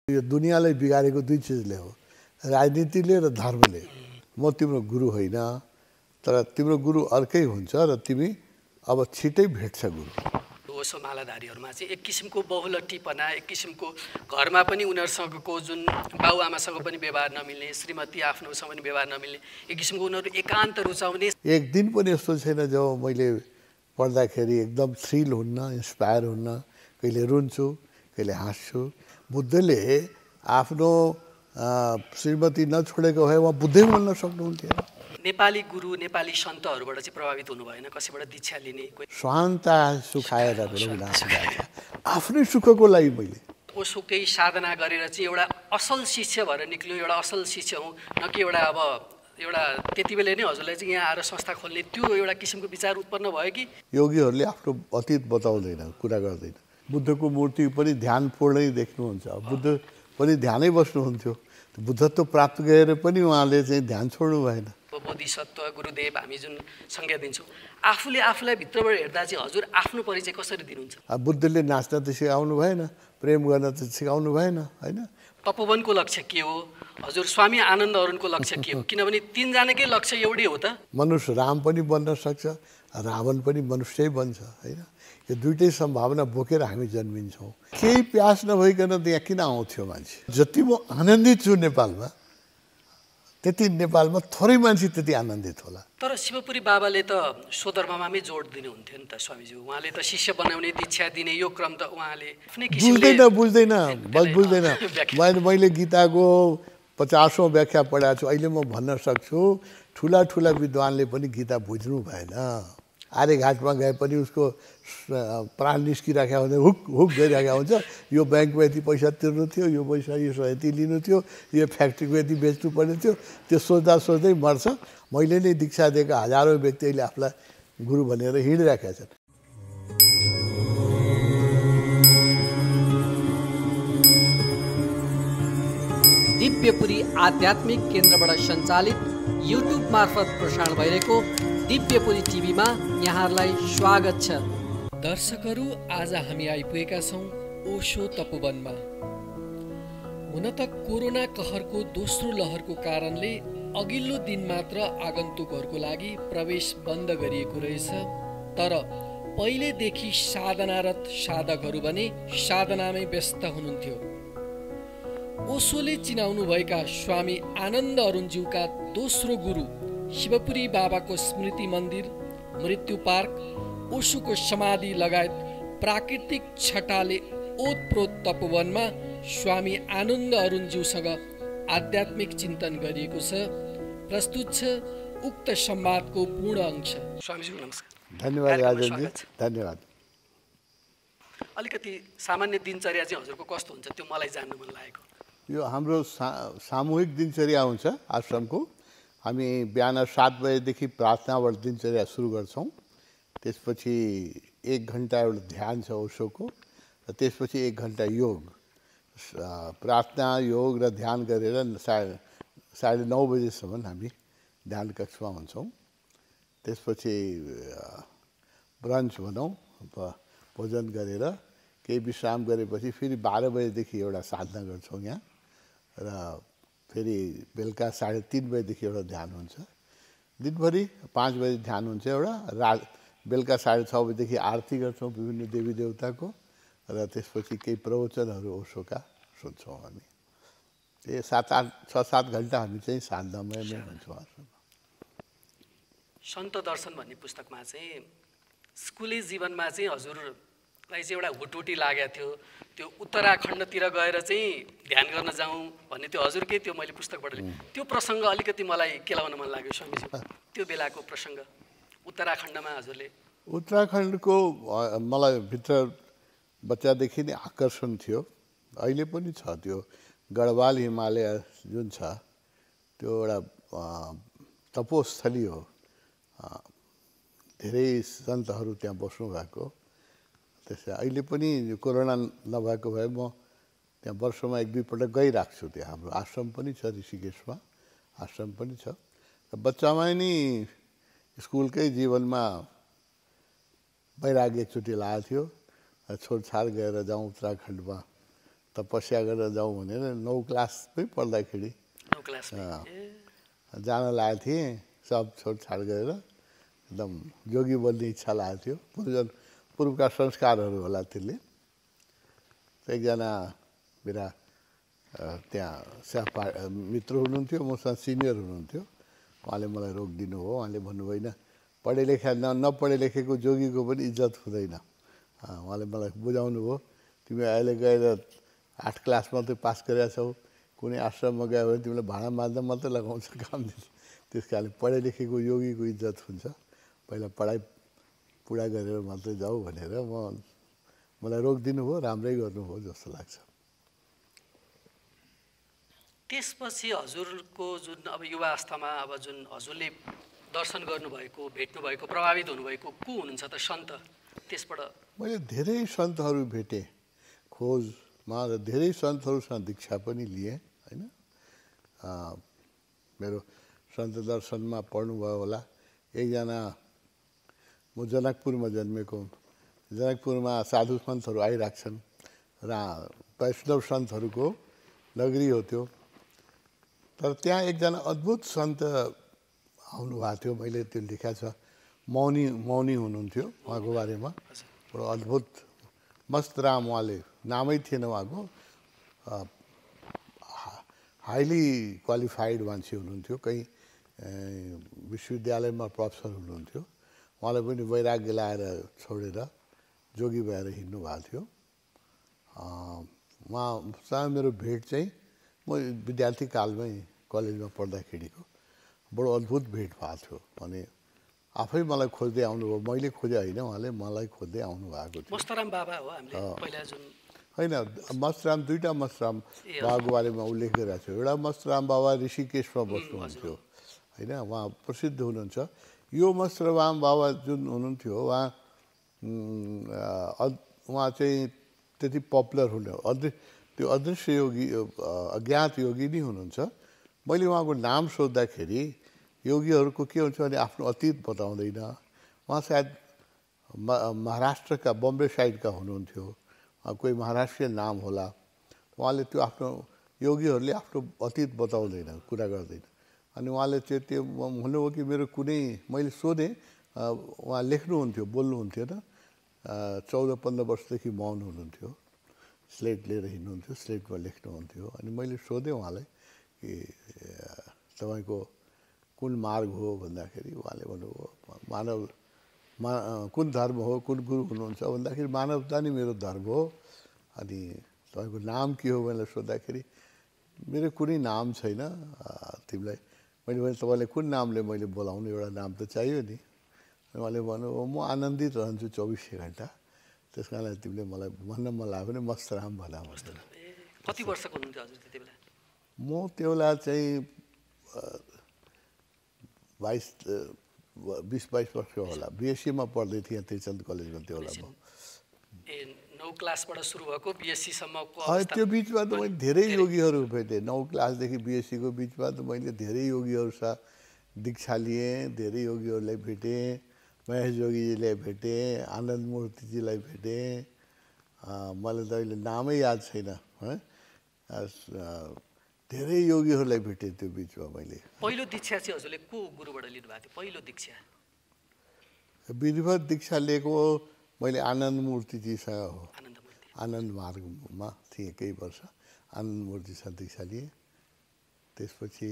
यो दुनियाँलाई बिगारेको दुई चिजले हो, राजनीतिले र धर्मले। म तिम्रो गुरु होइन, तर तिम्रो गुरु अर्कै हुन्छ र तिमी अब छिटै भेट्छ गुरु। ओसो मालाधारीहरूमा चाहिँ एक किसिमको बहुलट्टीपना, एक किसिमको घरमा पनि उनीहरूसँगको जुन बाबुआमासँग पनि व्यवहार नमिल्ने, श्रीमती आफ्नोसँग पनि व्यवहार नमिल्ने, एक किसिमको उनीहरू एकान्त रुचाउने। एक दिन पनि यस्तो छैन जब मैले पढ्दाखेरि एकदम थ्रिल हुन्न, इन्सपायर हुन्न, कहिले रुन्छु, कहिले हाँस्छु। बुद्धले आफ्नो श्रीमती नछोडेको भए उहाँ बुद्धै बन्न सक्नुहुन्थ्यो। नेपाली गुरु, नेपाली सन्तहरूबाट चाहिँ प्रभावित हुनु भएन? कसैबाट दीक्षा लिने? स्वान्ता सुखाएर आफ्नै सुखको लागि मैले ओसोकै साधना गरेर चाहिँ एउटा असल शिष्य भएर निक्ल्यो, एउटा असल शिष्य हुँ, न कि एउटा अब एउटा त्यति बेला नै हजुरलाई चाहिँ यहाँ आएर संस्था खोल्ने त्यो एउटा किसिमको विचार उत्पन्न भयो कि? योगीहरूले आफ्नो अतीत बताउँदैन, कुरा गर्दैन। बुद्धको मूर्ति पनि ध्यानपूर्णै देख्नुहुन्छ। बुद्ध पनि ध्यानै बस्नुहुन्थ्यो। बुद्धत्व प्राप्त गरेर पनि उहाँले चाहिँ ध्यान छोड्नु भएन। बोधिसत्व गुरुदेव हामी जुन संज्ञा दिन्छौँ, आफूले आफूलाई भित्रबाट हेर्दा चाहिँ हजुर आफ्नो परिचय कसरी दिनुहुन्छ? बुद्धले नाच्न त सिकाउनु भएन, प्रेम गर्न त सिकाउनु भएन, होइन? तपोवनको लक्ष्य के हो? हजुर स्वामी आनन्द अरुणको लक्ष्य के हो? किनभने तीनजनाकै लक्ष्य एउटै हो त। मनुष्य राम पनि बन्न सक्छ, रावण पनि मनुष्यै बन्छ, होइन? यो दुइटै सम्भावना बोकेर हामी जन्मिन्छौँ। केही प्यास नभइकन त्यहाँ किन आउँथ्यो मान्छे? जति म आनन्दित छु नेपालमा, त्यति नेपालमा थोरै मान्छे त्यति आनन्दित होला। तर शिवपुरी बाबाले त स्वधर्ममामै जोड दिनुहुन्थ्यो नि त स्वामीजी। उहाँले त शिष्य बनाउने, दीक्षा दिने यो क्रम त उहाँले आफ्नै किसिमले बुझ्दैन। मैले गीताको 50औं व्याख्या पढाएको छु। अहिले म भन्न सक्छु ठुला ठुला विद्वानले पनि गीता बुझ्नु भएन। आर्यघाटमा गए पनि उसको प्राण निस्किराखेको हुन्छ, हुक हुक गरिराखेको हुन्छ। यो ब्याङ्कमा यति पैसा तिर्नु थियो, यो पैसा यसो यति लिनु थियो, यो फ्याक्ट्रीको यति बेच्नु पर्ने थियो। त्यो सोच्दा सोच्दै मर्छ। मैले नै दीक्षा दिएको हजारौँ व्यक्ति अहिले आफूलाई गुरु भनेर हिँडिराखेका छन्। दिव्यपुरी आध्यात्मिक केन्द्रबाट सञ्चालित युट्युब मार्फत प्रसारण भइरहेको दिव्यपुरी टिभीमा यहाँहरूलाई स्वागत छ। दर्शकहरू, आज हामी आइपुगेका छौँ ओशो तपोवनमा। हुन त कोरोना कहरको दोस्रो लहरको कारणले अघिल्लो दिन मात्र आगन्तुकहरूको लागि प्रवेश बन्द गरिएको रहेछ। तर पहिलेदेखि साधनारत साधकहरू भने साधनामै व्यस्त हुनुहुन्थ्यो। ओशोले चिनाउनुभएका स्वामी आनन्द अरुणज्यूका दोस्रो गुरु शिवपुरी बाबाको स्मृति मन्दिर, मृत्यु पार्क, ओशोको समाधि लगायत प्राकृतिक छटाले ओतप्रोत तपोवनमा स्वामी आनन्द अरुणज्यूसँग आध्यात्मिक चिन्तन गरिएको छ। प्रस्तुत छ उक्त संवादको पूर्ण अंश। स्वामीजी नमस्कार। धन्यवाद राजेशजी, धन्यवाद। अलिकति सामान्य दिनचर्या चाहिँ हजुरको कस्तो हुन्छ त्यो मलाई जान्नु मन लागेको। यो हाम्रो सामूहिक दिनचर्या हुन्छ आश्रमको। हामी बिहान 7 बजेदेखि प्रार्थनाबाट दिनचर्या सुरु गर्छौँ। त्यसपछि 1 घन्टा एउटा ध्यान छ ओशोको, र त्यसपछि 1 घन्टा योग। प्रार्थना, योग र ध्यान गरेर 9:30 बजेसम्म हामी ध्यान कक्षमा हुन्छौँ। त्यसपछि ब्रन्च भनौँ, भोजन गरेर केही विश्राम गरेपछि फेरि 12 बजेदेखि एउटा साधना गर्छौँ यहाँ, र फेरि बेलुका 3:30 बजेदेखि एउटा ध्यान हुन्छ। दिनभरि 5 बजे ध्यान हुन्छ एउटा, बेलुका 6:30 बजेदेखि आरती गर्छौँ विभिन्न देवी देवताको, र त्यसपछि केही प्रवचनहरू ओशोका सुन्छौँ हामी। 6-7 घन्टा हामी चाहिँ साधनामय नै हुन्छौँ। सन्त दर्शन भन्ने पुस्तकमा चाहिँ स्कुले जीवनमा चाहिँ हजुरलाई चाहिँ एउटा हुटुटी लागेको थियो, त्यो उत्तराखण्डतिर गएर चाहिँ ध्यान गर्न जाउँ भन्ने त्यो हजुरकै त्यो मैले पुस्तकबाट त्यो प्रसङ्ग अलिकति मलाई केलाउन मन लाग्यो स्वामीजी। त्यो बेलाको प्रसङ्ग उत्तराखण्डमा हजुरले। उत्तराखण्डको मलाई भित्र बच्चादेखि नै आकर्षण थियो, अहिले पनि छ। त्यो गढवाल हिमालय जुन छ त्यो एउटा तपोस्थली हो। धेरै सन्तहरू त्यहाँ बस्नु भएको। त्यसै अहिले पनि कोरोना नभएको भए म त्यहाँ वर्षमा 1-2 पटक गइरहेको छु। त्यहाँ हाम्रो आश्रम पनि छ, ऋषिकेशमा आश्रम पनि छ। बच्चामा नि स्कुलकै जीवनमा वैराग्य एकचोटि लागेको थियो, छोडछाड गरेर जाउँ उत्तराखण्डमा तपस्या गरेर जाउँ भनेर 9 क्लासमै पढ्दाखेरि 9 क्लासमा जान लागेको थिएँ। सब छोडछाड गरेर एकदम जोगी बन्ने इच्छा लागेको थियो। पूर्वका संस्कारहरू होला त्यसले। एकजना मेरा त्यहाँ सहपा मित्र हुनुहुन्थ्यो, मसँग सिनियर हुनुहुन्थ्यो। उहाँले मलाई रोकिदिनु हो। उहाँले भन्नुभयो होइन, पढे लेखा नपढे लेखेको जोगीको पनि इज्जत हुँदैन। उहाँले मलाई बुझाउनु भयो, तिमी अहिले गएर 8 क्लास मात्रै पास गरेका छौ, कुनै आश्रममा गयो भने तिमीलाई भाँडा माझ्दा मात्रै लगाउँछ काम दिन्छ। त्यस कारणले पढे लेखेको योगीको इज्जत हुन्छ, पहिला पढाइ पुरा गरेर मात्रै जाऊ भनेर मलाई रोकिदिनु भयो। राम्रै गर्नुभयो जस्तो लाग्छ। त्यसपछि हजुरको जुन अब युवा अवस्थामा अब जुन हजुरले दर्शन गर्नुभएको, भेट्नुभएको, प्रभावित हुनुभएको को हुनुहुन्छ त सन्त? त्यसबाट मैले धेरै सन्तहरू भेटेँ खोजमा र धेरै सन्तहरूसँग दीक्षा पनि लिएँ होइन। मेरो सन्त दर्शनमा पढ्नुभयो होला। एकजना म जनकपुरमा जन्मेको, जनकपुरमा साधु सन्तहरू आइराख्छन् र वैष्णव सन्तहरूको नगरी हो त्यो। तर त्यहाँ एकजना अद्भुत सन्त आउनुभएको थियो, मैले त्यो लेखा छ। मौनी हुनुहुन्थ्यो। उहाँको बारेमा बडो अद्भुत मस्तराम, उहाँले नामै थिएन उहाँको, हाइली क्वालिफाइड मान्छे हुनुहुन्थ्यो, कहीँ विश्वविद्यालयमा प्रोफेसर हुनुहुन्थ्यो। उहाँलाई पनि वैराग्य लाएर छोडेर जोगी भएर हिँड्नु भएको थियो। उहाँसँग मेरो भेट चाहिँ म विद्यार्थी कालमै कलेजमा पढ्दाखेरिको बडो अद्भुत भेट भएको थियो। अनि आफै मलाई खोज्दै आउनुभयो, मैले खोजे होइन, उहाँले मलाई खोज्दै आउनु भएको थियो। मस्तराम बाबा हो हामीले पहिला जुन होइन, मस्तराम दुईवटा मस्तराम बाबाको बारेमा उल्लेख गरिरहेको छु। एउटा मस्तराम बाबा ऋषिकेशमा बस्नुहुन्थ्यो होइन, उहाँ प्रसिद्ध हुनुहुन्छ। यो मस्तराम बाबा जुन हुनुहुन्थ्यो, उहाँ चाहिँ त्यति पपुलर हुने, त्यो अदृश्य योगी, अज्ञात योगी नै हुनुहुन्छ। मैले उहाँको नाम सोद्धाखेरि योगीहरूको के हुन्छ भने आफ्नो अतीत बताउँदैन। उहाँ सायद महाराष्ट्रका बम्बे साइडका हुनुहुन्थ्यो, कोही महाराष्ट्रियन नाम होला। उहाँले त्यो आफ्नो योगीहरूले आफ्नो अतीत बताउँदैन, कुरा गर्दैन। अनि उहाँले चाहिँ त्यो भन्नुभयो कि मेरो कुनै, मैले सोधेँ, उहाँ लेख्नुहुन्थ्यो, बोल्नुहुन्थेन। 14-15 वर्षदेखि मौन हुनुहुन्थ्यो, स्लेट लिएर हिँड्नुहुन्थ्यो, स्लेटमा लेख्नुहुन्थ्यो। अनि मैले सोधेँ उहाँलाई कि तपाईँको कुन मार्ग हो भन्दाखेरि उहाँले भन्नुभयो कुन धर्म हो, कुन गुरु हुनुहुन्छ भन्दाखेरि मानवता नै मेरो धर्म हो। अनि तपाईँको नाम के हो भनेर सोद्धाखेरि मेरो कुनै नाम छैन, तिमीलाई मैले भने तपाईँलाई कुन नामले मैले बोलाउनु, एउटा नाम त चाहियो नि। अनि उहाँले भन्नुभयो म आनन्दित रहन्छु 24 घन्टा, त्यस कारणले तिमीले मलाई भन्न मन लाग्यो भने मस्तराम भना। कति वर्षको हुनुहुन्थ्यो हजुर त्यति बेला? म त्यो बेला चाहिँ 20-22 वर्षको होला। बिएससीमा पढ्दै थिएँ त्रिचन्द कलेजमा त्यो बेला। म 9 क्लासबाट सुरु भएको बिएससीसम्मको त्यो बिचमा त मैले धेरै योगीहरू भेटेँ। 9 क्लासदेखि बिएससीको बिचमा त मैले धेरै योगीहरूसँग दीक्षा लिएँ, धेरै योगीहरूलाई भेटेँ। महेश जोगीजीलाई भेटेँ, आनन्द मूर्तिजीलाई भेटेँ। मलाई त अहिले नामै याद छैन। धेरै योगीहरूलाई भेटेँ त्यो बिचमा मैले। पहिलो दीक्षा चाहिँ हजुरले को गुरुबाट लिनुभएको थियो? पहिलो दीक्षा विधिवत दीक्षा लिएको मैले आनन्द मूर्तिजीसँग हो। आनन्द मार्गमा थिएँ केही वर्ष, आनन्द मूर्तिसँग दीक्षा लिएँ। त्यसपछि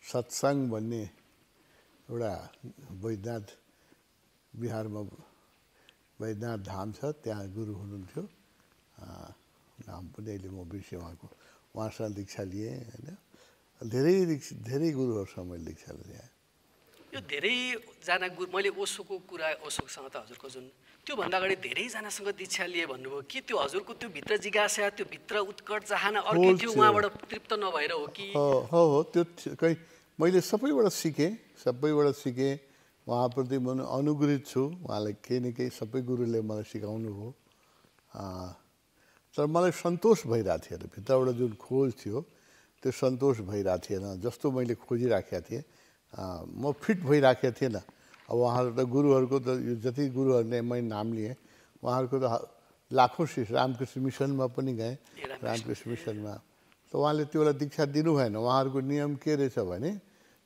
सत्सङ्ग भन्ने एउटा वैद्यनाथ बिहारमा वैद्यनाथ धाम छ, त्यहाँ गुरु हुनुहुन्थ्यो, नाम पनि अहिले म बिर्सेँ उहाँको। उहाँसँग दीक्षा लिएँ होइन। धेरै गुरुहरूसँग मैले दीक्षा लिएँ। यो धेरैजना गुरु, मैले ओशोको कुरा, ओशोसँग त हजुरको जुन त्योभन्दा अगाडि धेरैजनासँग दीक्षा लिए भन्नुभयो कि त्यो हजुरको त्यो भित्र जिज्ञासा, त्यो भित्र उत्कट चाहना अर्कै थियो, उहाँबाट तृप्त नभएर हो कि? हो, त्यो कहीँ मैले सबैबाट सिकेँ। उहाँप्रति म अनुग्रहित छु। उहाँलाई केही न केही सबै गुरुले मलाई सिकाउनु हो। तर मलाई सन्तोष भइरहेको थिएन, भित्रबाट जुन खोज थियो त्यो सन्तोष भइरहेको थिएन। जस्तो मैले खोजिराखेका थिएँ, म फिट भइराखेको थिएन। अब उहाँहरू त गुरुहरूको त जति गुरुहरूले मैले नाम लिएँ, उहाँहरूको त लाखौँ शिष्य रामकृष्ण मिसनमा पनि गएँ। रामकृष्ण मिसनमा त उहाँले त्यो बेला दीक्षा दिनु भएन। उहाँहरूको नियम के रहेछ भने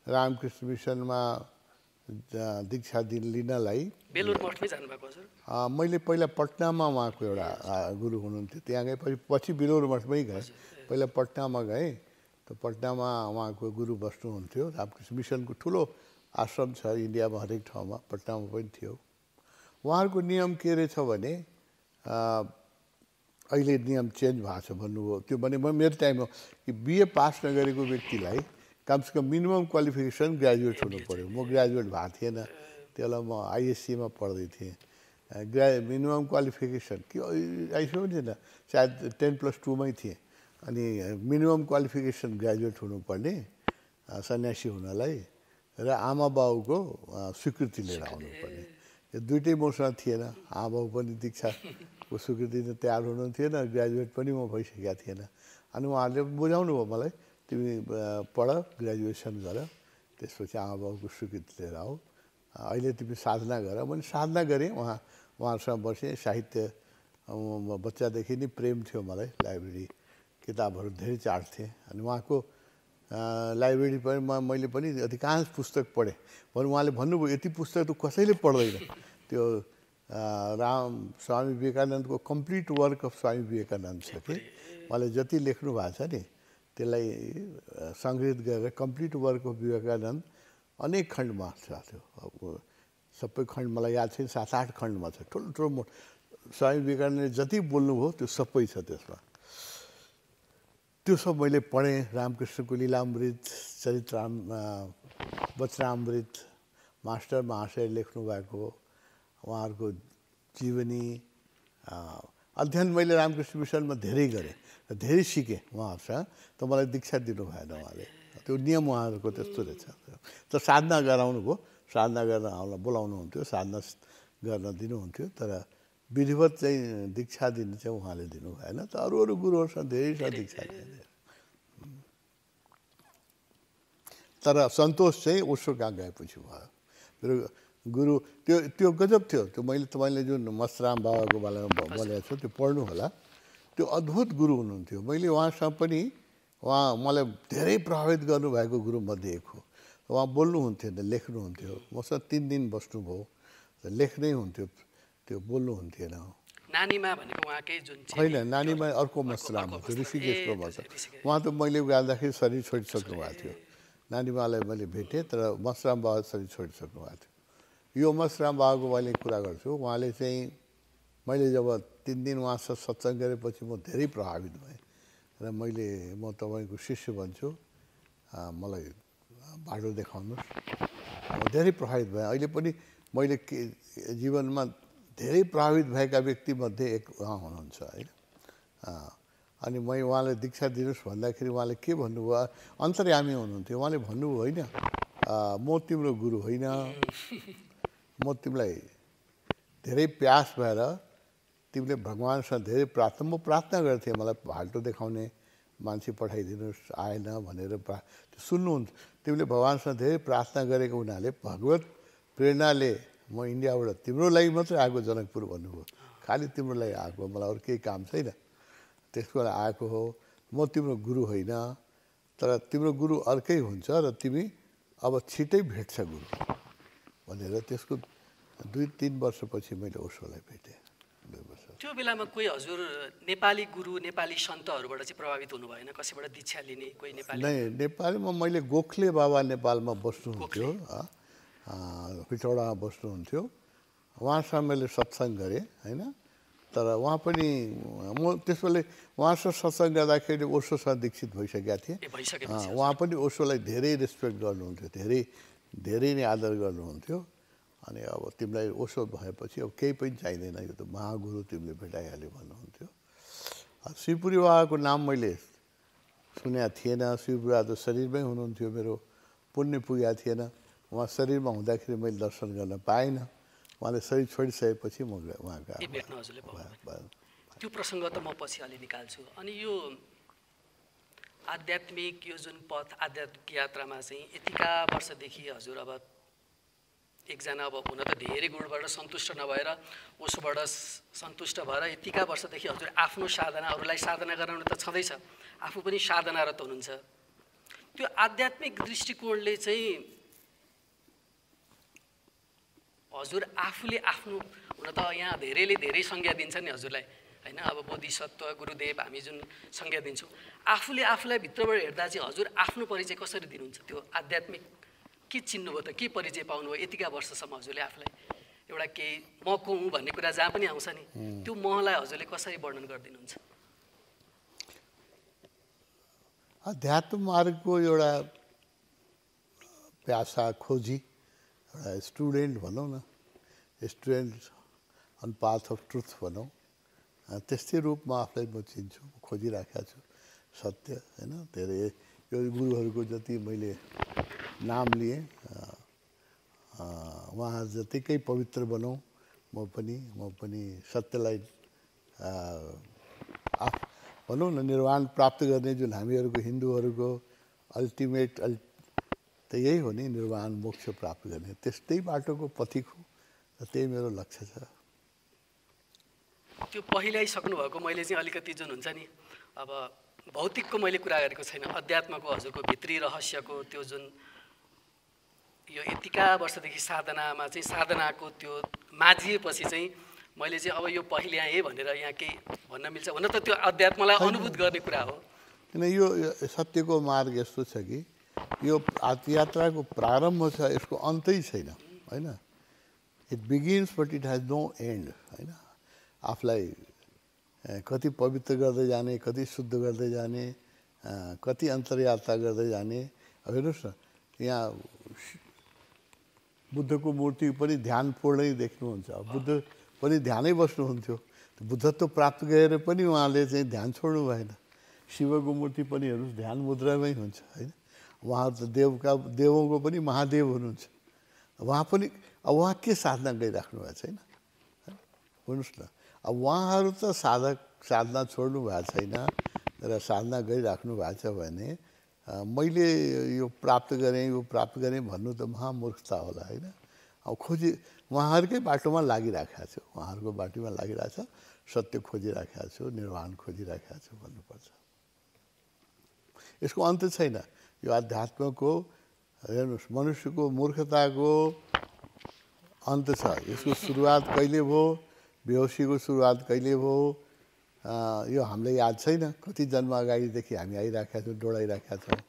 रामकृष्ण मिसनमा दीक्षा लिनलाई बेलुर मठमै जानुभएको हजुर? मैले पहिला पटनामा उहाँको एउटा गुरु हुनुहुन्थ्यो, त्यहाँ गएँ। पछि बेलुर मठमै गएँ। पहिला पटनामा गएँ, त पटनामा उहाँको गुरु बस्नुहुन्थ्यो। रामकृष्ण मिसनको ठुलो आश्रम छ इन्डियामा, हरेक ठाउँमा, पटनामा पनि थियो। उहाँहरूको नियम के रहेछ भने अहिले नियम चेन्ज भएको छ भन्नुभयो। त्यो भने मेरो टाइममा कि बिए पास नगरेको व्यक्तिलाई कमसेकम मिनिमम क्वालिफिकेसन ग्रेजुएट हुनु पऱ्यो। म ग्रेजुएट भएको थिएन त्यसलाई, म आइएससीमा पढ्दै थिएँ। मिनिमम क्वालिफिकेसन कि आइएससी पनि थिएन, सायद 10+2 मै थिएँ। अनि मिनिमम क्वालिफिकेसन ग्रेजुएट हुनुपर्ने सन्यासी हुनलाई र आमा बाउको स्वीकृति लिएर आउनुपर्ने। यो दुइटै मसँग थिएन। आमा बाउ पनि दीक्षाको स्वीकृति तयार हुनुहुन्थेन, ग्रेजुएट पनि म भइसकेका थिएन। अनि उहाँहरूले बुझाउनु भयो मलाई, तिमी पढ, ग्रेजुएसन गर, त्यसपछि आमा बाउको स्वीकृति लिएर आऊ, अहिले तिमी साधना गर। मैले साधना गरेँ, उहाँहरूसँग बसेँ। साहित्य बच्चादेखि नै प्रेम थियो मलाई, लाइब्रेरी किताबहरू धेरै चाड्थेँ। अनि उहाँको लाइब्रेरी पनि मैले पनि अधिकांश पुस्तक पढेँ। उहाँले भन्नुभयो यति पुस्तक त कसैले पढ्दैन। त्यो स्वामी विवेकानन्दको complete work of Swami Vivekananda छ कि उहाँले जति लेख्नु भएको छ नि त्यसलाई सङ्ग्रहित गरेर कम्प्लिट वर्क अफ विवेकानन्द अनेक खण्डमा छ। त्यो सबै खण्ड मलाई याद छैन, 7-8 खण्डमा छ। ठुल्ठुलो स्वामी विवेकानन्दले जति बोल्नुभयो त्यो सबै छ त्यसमा। त्यो सब मैले पढेँ। रामकृष्णको लीलामृत, वचनामृत, मास्टर महाशय लेख्नु भएको उहाँहरूको जीवनी अध्ययन मैले रामकृष्ण मिसनमा धेरै गरेँ र धेरै सिकेँ उहाँहरूसँग। त मलाई दीक्षा दिनु भएन उहाँले, त्यो नियम उहाँहरूको त्यस्तो रहेछ। त साधना गराउनु भयो, साधना गर्न बोलाउनुहुन्थ्यो, साधना गर्न दिनुहुन्थ्यो। तर विधिवत चाहिँ दीक्षा दिनु चाहिँ उहाँले दिनु भएन। त अरू गुरुहरूसँग धेरैसँग दीक्षा दिए। तर सन्तोष चाहिँ ओशो कहाँ गएपछि भयो। मेरो गुरु त्यो गजब थियो। त्यो तपाईँले जुन मस्तराम बाबाको बारेमा बोलेको छु त्यो पढ्नु होला। त्यो अद्भुत गुरु हुनुहुन्थ्यो। मैले उहाँसँग पनि, उहाँ मलाई धेरै प्रभावित गर्नुभएको गुरुमध्ये एक हो। उहाँ बोल्नुहुन्थेन, लेख्नुहुन्थ्यो। मसँग 3 दिन बस्नुभयो, लेख्नै हुन्थ्यो, त्यो बोल्नुहुन्थेन। नानीमा भनेको उहाँकै जुन होइन, नानीमा अर्को मस्तराम हो, ऋषिकेशको मस्त। उहाँ त मैले जाँदाखेरि शरीर छोडिसक्नु भएको थियो। नानीमालाई मैले भेटेँ, तर मस्तराम बाबा शरीर छोडिसक्नु भएको थियो। यो मस्तराम बाबाको मैले कुरा गर्छु। उहाँले चाहिँ, मैले जब 3 दिन उहाँसँग सत्सङ्ग गरेपछि म धेरै प्रभावित भएँ र म तपाईँको शिष्य बन्छु, मलाई बाटो देखाउनुहोस्। म धेरै प्रभावित भएँ। अहिले पनि मैले जीवनमा धेरै प्रभावित भएका व्यक्तिमध्ये एक उहाँ हुनुहुन्छ होइन। अनि उहाँले दीक्षा दिनुहोस् भन्दाखेरि उहाँले के भन्नुभयो, अन्तर्यामी हुनुहुन्थ्यो। उहाँले भन्नुभयो होइन, म तिम्रो गुरु होइन, म तिमीलाई धेरै प्यास भएर तिमीले भगवान्सँग धेरै प्रार्थना, म प्रार्थना गर्थेँ, मलाई बाटो देखाउने मान्छे पठाइदिनुहोस्, आएन भनेर सुन्नुहुन्थ्यो। तिमीले भगवान्सँग धेरै प्रार्थना गरेको हुनाले भगवत प्रेरणाले म इन्डियाबाट तिम्रो लागि मात्रै आएको जनकपुर भन्नुभयो। खालि तिम्रो लागि आएको, मलाई अरू केही काम छैन, त्यसको लागि आएको हो। म तिम्रो गुरु होइन, तर तिम्रो गुरु अर्कै हुन्छ र तिमी अब छिटै भेट्छ गुरु भनेर। त्यसको 2-3 वर्षपछि मैले ओशोलाई भेटेँ। 2 वर्ष। त्यो बेलामा कोही हजुर नेपाली गुरु, नेपाली सन्तहरूबाट चाहिँ प्रभावित हुनु भएन? कसैबाट दीक्षा लिने कोही नेपाली? नै, नेपालमा मैले गोखले बाबा नेपालमा बस्नुहुन्थ्यो, पिठौडामा बस्नुहुन्थ्यो। उहाँसँग मैले सत्सङ्ग गरेँ होइन। तर उहाँ पनि, म त्यसले उहाँसँग सत्सङ्ग गर्दाखेरि ओशोसँग दीक्षित भइसकेका थिएँ। उहाँ पनि ओशोलाई धेरै रेस्पेक्ट गर्नुहुन्थ्यो, धेरै नै आदर गर्नुहुन्थ्यो। अनि अब तिमीलाई ओशो भएपछि अब केही पनि चाहिँदैन, यो त महागुरु तिमीले भेटाइहाल्यो भन्नुहुन्थ्यो। शिवपुरी बाबाको नाम मैले सुनेको थिएन। शिवपुरी बाबा त शरीरमै हुनुहुन्थ्यो, मेरो पुण्य पुगेको थिएन। उहाँ शरीरमा हुँदाखेरि मैले दर्शन गर्न पाइनँ। उहाँले शरीर छोडिसकेपछि म उहाँ गएँ। त्यो प्रसङ्ग त म पछि अलि निकाल्छु। अनि यो आध्यात्मिक यो जुन पथ, आध्यात्मिक यात्रामा चाहिँ यतिका वर्षदेखि हजुर अब एकजना अब हुन त धेरै गुणबाट सन्तुष्ट नभएर उसोबाट सन्तुष्ट भएर यतिका वर्षदेखि हजुर आफ्नो साधना अरूलाई साधना गराउनु त छँदैछ, आफू पनि साधनारत हुनुहुन्छ। त्यो आध्यात्मिक दृष्टिकोणले चाहिँ हजुर आफूले आफ्नो हुन त यहाँ धेरैले धेरै संज्ञा दिन्छन् नि हजुरलाई होइन, अब बोधिसत्व गुरुदेव हामी जुन संज्ञा दिन्छौँ, आफूले आफूलाई भित्रबाट हेर्दा चाहिँ हजुर आफ्नो परिचय कसरी दिनुहुन्छ? त्यो आध्यात्मिक के चिन्नुभयो त, के परिचय पाउनुभयो यतिका वर्षसम्म हजुरले आफूलाई? एउटा केही म को हुँ भन्ने कुरा जहाँ पनि आउँछ नि, त्यो महलाई हजुरले कसरी वर्णन गरिदिनुहुन्छ? अध्यात्म मार्गको एउटा प्यासा खोजी, एउटा स्टुडेन्ट भनौँ न, student on path of truth भनौँ, त्यस्तै रूपमा आफूलाई म चिन्छु, खोजिराखेको छु सत्य होइन। धेरै यो गुरुहरूको जति मैले नाम लिएँ, उहाँ जतिकै पवित्र बनौँ म पनि सत्यलाई भनौँ न निर्वाण प्राप्त गर्ने जुन हामीहरूको हिन्दूहरूको अल्टिमेट त यही हो नि, निर्वाण मोक्ष प्राप्त गर्ने, त्यस्तै बाटोको पथिक हो र त्यही मेरो लक्ष्य छ। त्यो पहिल्याइसक्नु भएको मैले चाहिँ अलिकति जुन हुन्छ नि, अब भौतिकको मैले कुरा गरेको छैन, अध्यात्मको हजुरको भित्री रहस्यको त्यो जुन यो यतिका वर्षदेखि साधनामा चाहिँ साधनाको त्यो माझिएपछि चाहिँ मैले चाहिँ अब यो पहिल्याएँ भनेर यहाँ केही भन्न मिल्छ? हुन त त्यो अध्यात्मलाई अनुभूत गर्ने कुरा हो, किन यो सत्यको मार्ग यस्तो छ कि यो यात्राको प्रारम्भ छ, यसको अन्तै छैन होइन। It begins but it has no end होइन। आफूलाई कति पवित्र गर्दै जाने, कति शुद्ध गर्दै जाने, कति अन्तर्यात्रा गर्दै जाने। हेर्नुहोस् न, यहाँ बुद्धको मूर्ति पनि ध्यानपूर्णै देख्नुहुन्छ, बुद्ध पनि ध्यानै बस्नुहुन्थ्यो, बुद्धत्व प्राप्त गरेर पनि उहाँले चाहिँ ध्यान छोड्नु भएन। शिवको मूर्ति पनि हेर्नुहोस् ध्यान मुद्रामै हुन्छ होइन। उहाँ त देवको पनि महादेव हुनुहुन्छ, उहाँ पनि अब उहाँ के साधना गरिराख्नु भएको छैन हेर्नुहोस् न। अब उहाँहरू त साधना छोड्नु भएको छैन र साधना गरिराख्नु भएको छ भने मैले यो प्राप्त गरेँ भन्नु त महामूर्खता होला होइन। अब उहाँहरूकै बाटोमा लागिराखेको छु, उहाँहरूको बाटोमा लागिरहेको छ, सत्य खोजिराखेको छु, निर्वाण खोजिराखेको छु भन्नुपर्छ। यसको अन्त छैन। यो अध्यात्मको हेर्नुहोस् मनुष्यको मूर्खताको अन्त छ। यसको सुरुवात कहिले भयो, बेहोसीको सुरुवात कहिले भयो, यो हामीलाई याद छैन। कति जन्म अगाडिदेखि हामी आइराखेका छौँ, दौडाइराखेका छौँ,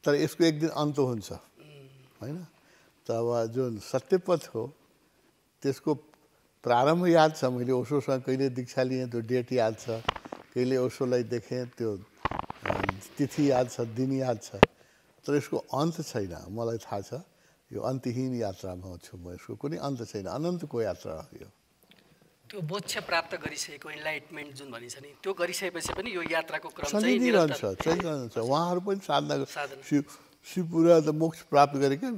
तर यसको एक दिन अन्त हुन्छ होइन। त अब जुन सत्यपथ हो त्यसको प्रारम्भ याद छ। मैले ओशोसँग कहिले दीक्षा लिएँ त्यो डेट याद छ, कहिले ओशोलाई देखेँ त्यो तिथि याद छ, दिन याद छ, तर यसको अन्त छैन। मलाई थाहा छ यो अन्त्यहीन यात्रामा छु म, यसको कुनै अन्त छैन, अनन्तको यात्रा हो यो। त्यो मोक्ष प्राप्त गरिसकेको इन्लाइटमेन्ट जुन भनिन्छ नि, त्यो गरिसकेपछि पनि यो यात्राको क्रम चाहिँ चलिरहन्छ। उहाँहरू पनि साधना शिवपुरा त मोक्ष प्राप्त गरेका।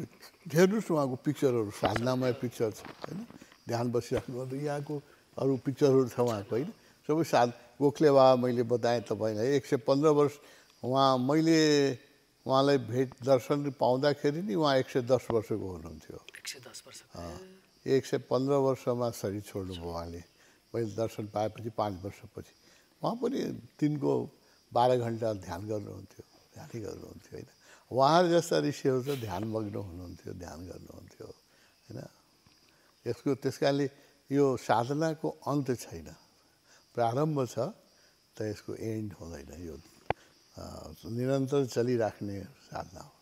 हेर्नुहोस् उहाँको पिक्चरहरू, साधनामय पिक्चर छ होइन। ध्यान बसिराख्नु यहाँको अरू पिक्चरहरू छ उहाँको होइन। सबै गोखले बाबा मैले बताएँ तपाईँलाई 115 वर्ष मैले उहाँलाई दर्शन पाउँदाखेरि नि उहाँ 110 वर्षको हुनुहुन्थ्यो। 115 वर्षमा शरीर छोड्नुभयो उहाँले। मैले दर्शन पाएपछि 5 वर्षपछि उहाँ पनि दिनको 12 घन्टा ध्यान गर्नुहुन्थ्यो, ध्यानै गर्नुहुन्थ्यो होइन। उहाँहरू जस्ता ऋषिहरू त ध्यानमग्न हुनुहुन्थ्यो, ध्यान गर्नुहुन्थ्यो होइन। त्यस कारणले यो साधनाको अन्त छैन, प्रारम्भ छ त यसको एन्ड हुँदैन। यो निरन्तर चलिराख्ने साधना हो।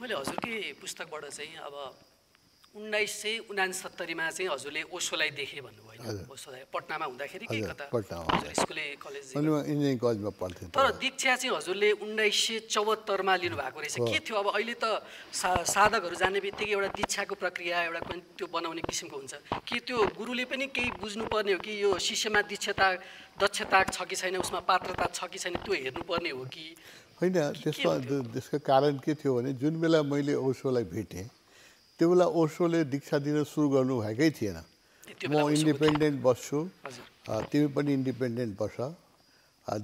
मैले हजुरकै पुस्तकबाट चाहिँ अब 1969मा चाहिँ हजुरले ओशोलाई देखेँ भन्नुभयो, ओशोलाई पटनामा हुँदाखेरि के कता स्कुले कलेज इन्जिनियरिङ कलेजमा पढ्थेँ। तर दीक्षा चाहिँ हजुरले 1974मा लिनुभएको रहेछ। के थियो अब अहिले त साधकहरू जाने बित्तिकै एउटा दीक्षाको प्रक्रिया एउटा त्यो बनाउने किसिमको हुन्छ कि त्यो गुरुले पनि केही बुझ्नुपर्ने हो कि यो शिष्यमा दक्षता छ कि छैन, उसमा पात्रता छ कि छैन, त्यो हेर्नुपर्ने हो कि होइन? त्यसको कारण के थियो भने जुन बेला मैले ओशोलाई भेटेँ त्यो बेला ओशोले दीक्षा दिन सुरु गर्नुभएकै थिएन। म इन्डिपेन्डेन्ट बस्छु, तिमी पनि इन्डिपेन्डेन्ट बस,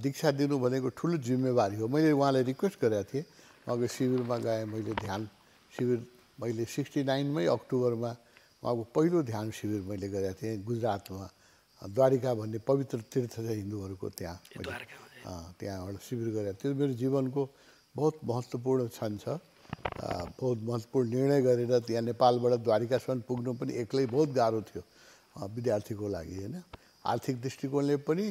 दीक्षा दिनु भनेको ठुलो जिम्मेवारी हो। मैले उहाँलाई रिक्वेस्ट गरेको थिएँ, उहाँको शिविरमा गएँ, मैले ध्यान शिविर मैले 69मै अक्टोबरमा उहाँको पहिलो ध्यान शिविर मैले गरेको थिएँ गुजरातमा द्वारिका भन्ने पवित्र तीर्थ छ हिन्दूहरूको त्यहाँ त्यहाँ एउटा शिविर गरेको थियो मेरो जीवनको बहुत महत्त्वपूर्ण क्षण छ बहुत महत्त्वपूर्ण निर्णय गरेर त्यहाँ नेपालबाट द्वारिकासम्म पुग्नु पनि एक्लै बहुत गाह्रो थियो विद्यार्थीको लागि होइन आर्थिक दृष्टिकोणले पनि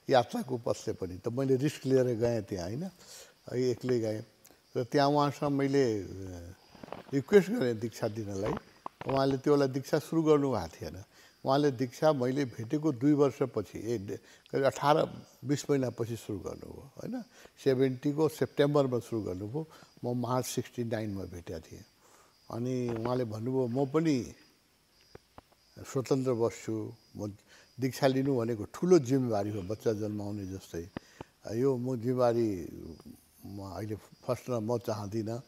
यात्राको पथले पनि त मैले रिस्क लिएर गएँ त्यहाँ होइन एक्लै गएँ र त्यहाँ उहाँसँग मैले रिक्वेस्ट गरेँ दीक्षा दिनलाई उहाँले त्यो बेला दीक्षा सुरु गर्नुभएको थिएन उहाँले दीक्षा मैले भेटेको 2 वर्षपछि करिब 18-20 महिनापछि सुरु गर्नुभयो होइन 70 को सेप्टेम्बरमा सुरु गर्नुभयो म मार्च 69मा भेटेको थिएँ अनि उहाँले भन्नुभयो म पनि स्वतन्त्र बस्छु म दीक्षा लिनु भनेको ठुलो जिम्मेवारी हो बच्चा जन्माउने जस्तै यो म जिम्मेवारी म अहिले फस्न म चाहदिनँ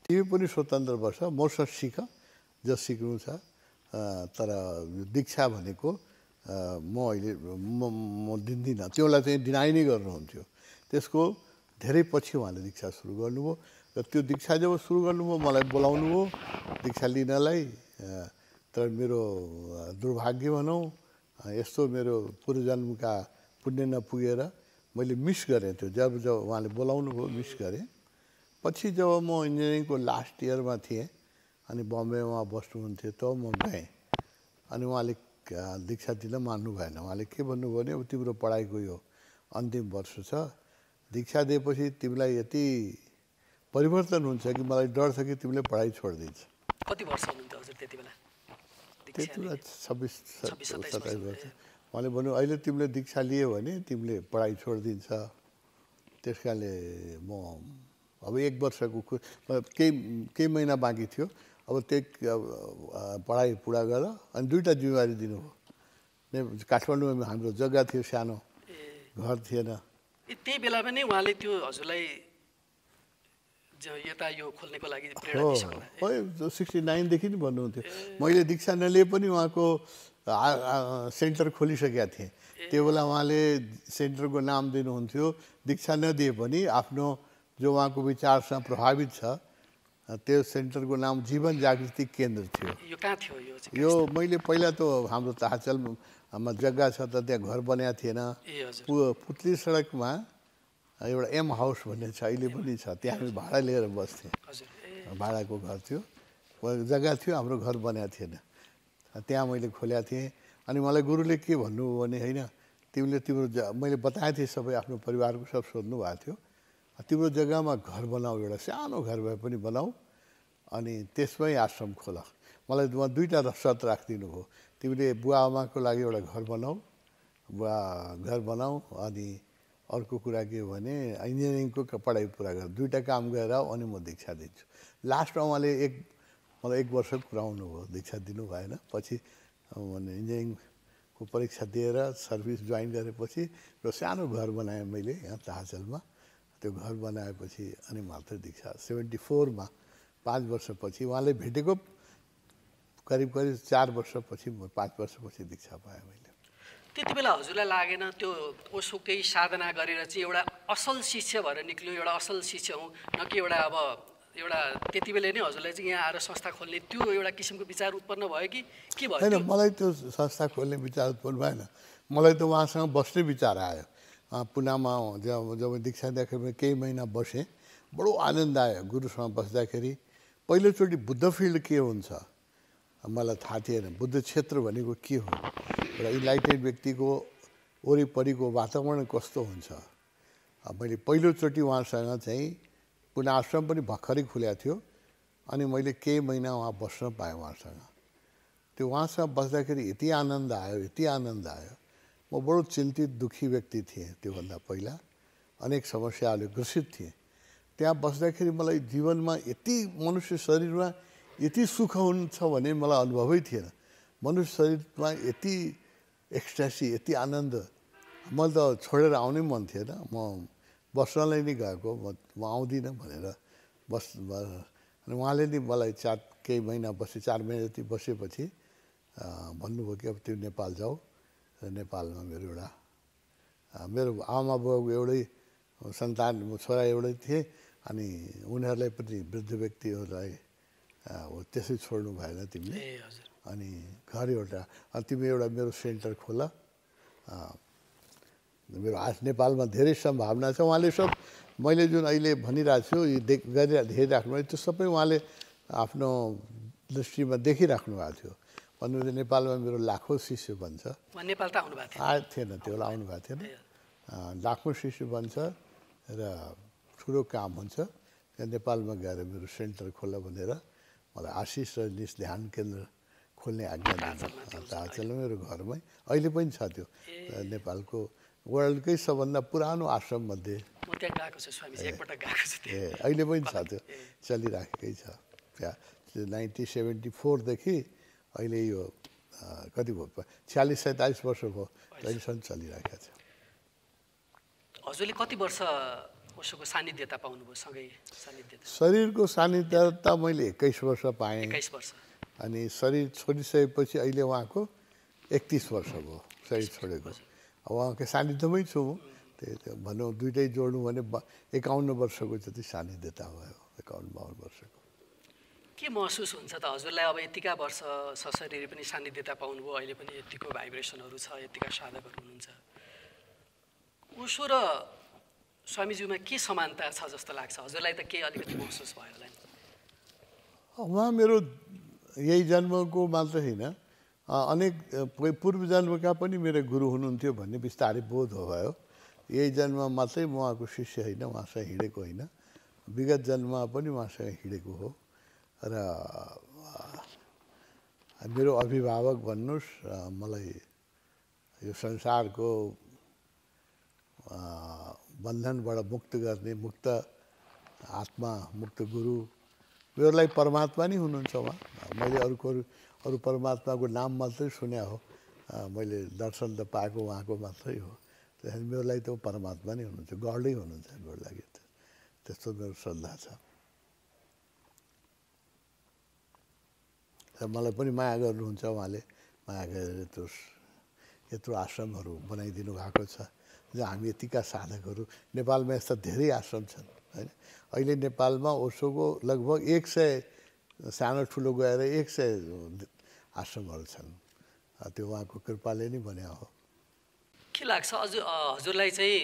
तिमी पनि स्वतन्त्र बस मसँग सिक जो सिक्नु छ तर दीक्षा भनेको म अहिले म दिन्दिनँ त्यसलाई चाहिँ डिनाइ नै गर्नुहुन्थ्यो त्यसको धेरै पछि उहाँले दीक्षा सुरु गर्नुभयो र त्यो दीक्षा जब सुरु गर्नुभयो मलाई बोलाउनु भयो दीक्षा लिनलाई तर मेरो दुर्भाग्य भनौँ यस्तो मेरो पूर्वजन्मका पुण्य नपुगेर मैले मिस गरेँ त्यो जब उहाँले बोलाउनु भयो मिस गरेँ पछि जब म इन्जिनियरिङको लास्ट इयरमा थिएँ अनि बम्बेमा बस्नुहुन्थ्यो तब म गएँ अनि उहाँले दीक्षा दिन मान्नु भएन उहाँले के भन्नुभयो भने अब तिम्रो पढाइको यो अन्तिम वर्ष छ दीक्षा दिएपछि तिमीलाई यति परिवर्तन हुन्छ कि मलाई डर छ कि तिमीले पढाइ छोडिदिन्छ कति वर्ष हुनुहुन्थ्यो हजुर त्यति बेला 26-27 वर्ष उहाँले भन्नु अहिले तिमीले दीक्षा लियो भने तिमीले पढाइ छोडिदिन्छ त्यस कारणले म अब 1 वर्षको केही महिना बाँकी थियो अब त्यही पढाइ पुरा गर अनि 2टा जिम्मेवारी दिनुभयो काठमाडौँमा हाम्रो जग्गा थियो सानो घर थिएन त्यही बेला पनि उहाँले त्यो हजुरलाई यता यो खोल्नेको लागि प्रेरणा दिइसक्नु 69 देखि नि भन्नुहुन्थ्यो मैले दीक्षा नलिए पनि उहाँको सेन्टर खोलिसकेका थिएँ त्यो बेला उहाँले सेन्टरको नाम दिनुहुन्थ्यो दीक्षा नदिए पनि आफ्नो जो उहाँको विचारसँग प्रभावित छ त्यो सेन्टरको नाम जीवन जागृति केन्द्र थियो यो कहाँ थियो यो मैले पहिला त हाम्रो ताहाचलमा जग्गा छ त त्यहाँ घर बनाएको थिएन पुतली सडकमा एउटा एम हाउस भन्ने छ अहिले पनि छ त्यहाँ हामी भाडा लिएर बस्थेँ भाडाको घर थियो जग्गा थियो हाम्रो घर बनाएको थिएन त्यहाँ मैले खोलेको थिएँ अनि मलाई गुरुले के भन्नुभयो भने होइन तिमीले तिम्रो मैले बताएको थिएँ सबै आफ्नो परिवारको सब सोध्नु भएको थियो तिम्रो जग्गामा घर बनाऊ एउटा सानो घर भए पनि बनाऊ अनि त्यसमै आश्रम खोल मलाई उहाँ 2टा शर्त राखिदिनु भयो तिमीले बुवा आमाको लागि एउटा घर बनाऊ घर बनाऊ अनि अर्को कुरा के भने इन्जिनियरिङको पढाइ पुरा गर 2टा काम गरेर अनि म दीक्षा दिन्छु लास्टमा उहाँले मलाई 1 वर्ष पुऱ्याउनु भयो दीक्षा दिनु भएन पछि इन्जिनियरिङको परीक्षा दिएर सर्भिस जोइन गरेपछि र सानो घर बनाएँ मैले यहाँ ताहाचलमा त्यो घर बनाएपछि अनि मात्र दीक्षा 74मा 5 वर्षपछि उहाँले भेटेको करिब 4 वर्षपछि 5 वर्षपछि दीक्षा पाएँ मैले त्यति बेला हजुरलाई लागेन त्यो ओसो केही साधना गरेर चाहिँ एउटा असल शिष्य भएर निक्ल्यो एउटा असल शिष्य हुँ न कि एउटा अब एउटा त्यति बेला नै हजुरलाई चाहिँ यहाँ आएर संस्था खोल्ने त्यो एउटा किसिमको विचार उत्पन्न भयो कि के भयो होइन मलाई त्यो संस्था खोल्ने विचार उत्पन्न भएन मलाई त उहाँसँग बस्ने विचार आयो पुनामा जब दीक्षा दिँदाखेरि केही महिना बसेँ बडो आनन्द आयो गुरुसँग बस्दाखेरि पहिलोचोटि बुद्ध फिल्ड के हुन्छ मलाई थाहा थिएन बुद्ध क्षेत्र भनेको के हो एउटा इन्लाइटेड व्यक्तिको वरिपरिको वातावरण कस्तो हुन्छ मैले पहिलोचोटि उहाँसँग चाहिँ पुनः आश्रम पनि भर्खरै खुलेको थियो अनि मैले केही महिना उहाँ बस्न पाएँ उहाँसँग त्यो उहाँसँग बस्दाखेरि यति आनन्द आयो म बडो चिन्तित दुःखी व्यक्ति थिएँ त्योभन्दा पहिला अनेक समस्याहरूले ग्रसित थिएँ त्यहाँ बस्दाखेरि मलाई जीवनमा यति मनुष्य शरीरमा यति सुख हुन्छ भने मलाई अनुभवै थिएन मनुष्य शरीरमा यति एक्सट्यासी यति आनन्द मलाई त छोडेर आउनै मन थिएन म बस्नलाई नै गएको म आउँदिनँ भनेर अनि उहाँले नि मलाई केही महिना 4 महिना जति बसेपछि भन्नुभयो कि अब त्यो नेपाल जाऊ र नेपालमा मेरो आमा बाबुको एउटै सन्तान छोरा एउटै थिए अनि उनीहरूलाई पनि वृद्ध व्यक्तिहरूलाई त्यसै छोड्नु भएन तिमीले। ए हजुर अनि घर एउटा तिमी एउटा मेरो सेन्टर खोल। मेरो नेपालमा धेरै सम्भावना छ। उहाँले सब मैले जुन अहिले भनिरहेको छु यो हेरिराख्नु भयो, त्यो सबै उहाँले आफ्नो दृष्टिमा देखिराख्नु भएको थियो। भन्नुहुन्छ नेपालमा मेरो लाखौँ शिष्य बन्छ। उहाँ नेपाल त आउनुभएको थियो? आएको थिएन, त्यो बेला आउनु भएको थिएन। लाखौँ शिष्य बन्छ र ठुलो काम हुन्छ, त्यहाँ नेपालमा गएर मेरो सेन्टर खोल भनेर मलाई आशिष रजनीश ध्यान केन्द्र खोल्ने आज्ञा दिनु। तालचेरमा मेरो घरमै अहिले पनि छ त्यो। नेपालको वर्ल्डकै सबभन्दा पुरानो आश्रम मध्ये म त्यहाँ गएको छु स्वामीजी, एकपटक गएको छु त्यहाँ। अहिले पनि छ, त्यो चलिराखेकै छ त्यहाँ। 1974देखि अहिले यो कति भयो 46-47 वर्ष भयो अहिलेसम्म चलिरहेको छ। हजुरले कति वर्ष उसको सान्निध्यता पाउनुभयो? सँगै सान्निध्यता? शरीरको सान्निध्यता मैले 21 वर्ष पाएँ। 21 वर्ष। अनि शरीर छोडिसकेपछि अहिले उहाँको 31 वर्ष भयो शरीर छोडेको। अब उहाँको सान्निध्यमै छु म। त्यही भनौँ दुइटै जोड्नु भने 51 वर्षको जति सान्निध्यता भयो, 51-52 वर्षको। के महसुस हुन्छ त हजुरलाई अब यतिका वर्ष सशरीर पनि सान्निध्यता पाउनुभयो, अहिले पनि यतिको भाइब्रेसनहरू छ, यतिका साधकहरू हुनुहुन्छ, उसो र स्वामीज्यूमा के समानता छ जस्तो लाग्छ हजुरलाई? त के अलिकति महसुस भयो होला नि? उहाँ मेरो यही जन्मको मात्र होइन, अनेक पूर्व जन्मका पनि मेरो गुरु हुनुहुन्थ्यो भन्ने बिस्तारै बोध भयो। यही जन्म मात्रै म उहाँको शिष्य होइन, उहाँसँग हिँडेको होइन, विगत जन्ममा पनि उहाँसँग हिँडेको हो। र मेरो अभिभावक भन्नुहोस्, मलाई यो संसारको बन्धनबाट मुक्त गर्ने मुक्त आत्मा, मुक्त गुरु, मेरोलाई परमात्मा नै हुनुहुन्छ उहाँ। मैले अरू परमात्माको नाम मात्रै सुने हो, मैले दर्शन त पाएको उहाँको मात्रै हो। त्यसैले मेरो लागि त परमात्मा नै हुनुहुन्छ, गडै हुनुहुन्छ मेरो लागि। त्यस्तो मेरो श्रद्धा छ। र मलाई पनि माया गर्नुहुन्छ उहाँले, माया गरेर यत्रो आश्रमहरू बनाइदिनु भएको छ जहाँ हामी यतिका साधकहरू। नेपालमा यस्ता धेरै आश्रम छन् होइन। अहिले नेपालमा ओशोको लगभग 100 सानो ठुलो गएर 100 आश्रमहरू छन्। त्यो उहाँको कृपाले नै बन्या हो। के लाग्छ हजुरलाई चाहिँ?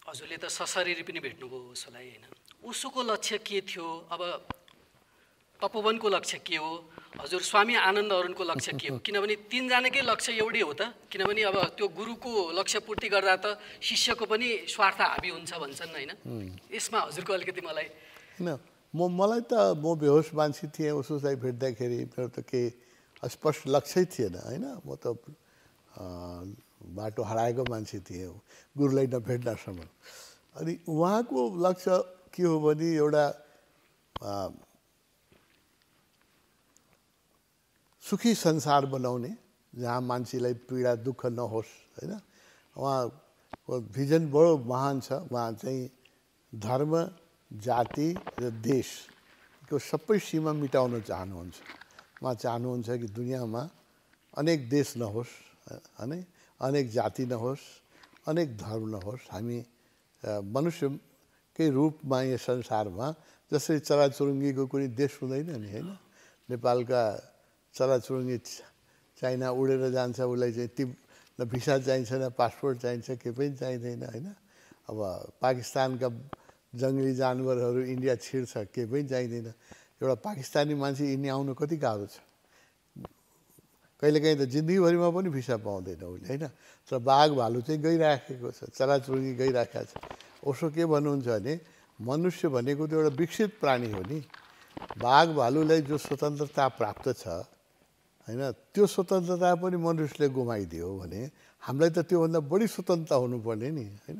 हजुरले त सशरीर पनि भेट्नुभयो उसोलाई होइन? उसोको लक्ष्य के थियो? अब तपोवनको लक्ष्य के हो? हजुर स्वामी आनन्द अरुणको लक्ष्य के हो? किनभने तिनजनाकै लक्ष्य एउटै हो त। किनभने अब त्यो गुरुको लक्ष्य पूर्ति गर्दा त शिष्यको पनि स्वार्थ हाबी हुन्छ भन्छन् होइन? यसमा हजुरको अलिकति मलाई मलाई त म बेहोस मान्छे थिएँ, उसलाई भेट्दाखेरि मेरो त केही स्पष्ट लक्ष्य थिएन होइन। म त बाटो हराएको मान्छे थिएँ गुरुलाई नभेट्दासम्म। अनि उहाँको लक्ष्य के हो भने एउटा सुखी संसार बनाउने, जहाँ मान्छेलाई पीडा दुःख नहोस् होइन। उहाँको भिजन बडो महान छ। उहाँ चाहिँ धर्म, जाति र देशको सबै सीमा मिटाउन चाहनुहुन्छ। उहाँ चाहनुहुन्छ कि दुनियाँमा अनेक देश नहोस् होइन, अनेक जाति नहोस्, अनेक धर्म नहोस्। हामी मनुष्यकै रूपमा यो संसारमा जसरी चराचुरुङ्गीको कुनै देश हुँदैन नि होइन। नेपालका चराचुरुङ्गी चाइना उडेर जान्छ, उसलाई चाहिँ न भिसा चाहिन्छ, न पासपोर्ट चाहिन्छ, केही पनि चाहिँदैन होइन। अब पाकिस्तानका जङ्गली जानवरहरू इन्डिया छिर्छ, केही पनि चाहिँदैन। एउटा पाकिस्तानी मान्छे इन्डिया आउनु कति गाह्रो छ। कहिलेकाहीँ त जिन्दगीभरिमा पनि भिसा पाउँदैन उसले होइन। तर बाघ भालु चाहिँ गइराखेको छ, चराचुरुङ्गी गइराखेको छ। उसो के भन्नुहुन्छ भने मनुष्य भनेको त एउटा विकसित प्राणी हो नि। बाघ भालुलाई जो स्वतन्त्रता प्राप्त छ होइन, त्यो स्वतन्त्रता पनि मनुष्यले गुमाइदियो भने हामीलाई त त्योभन्दा बढी स्वतन्त्रता हुनुपर्ने नि होइन।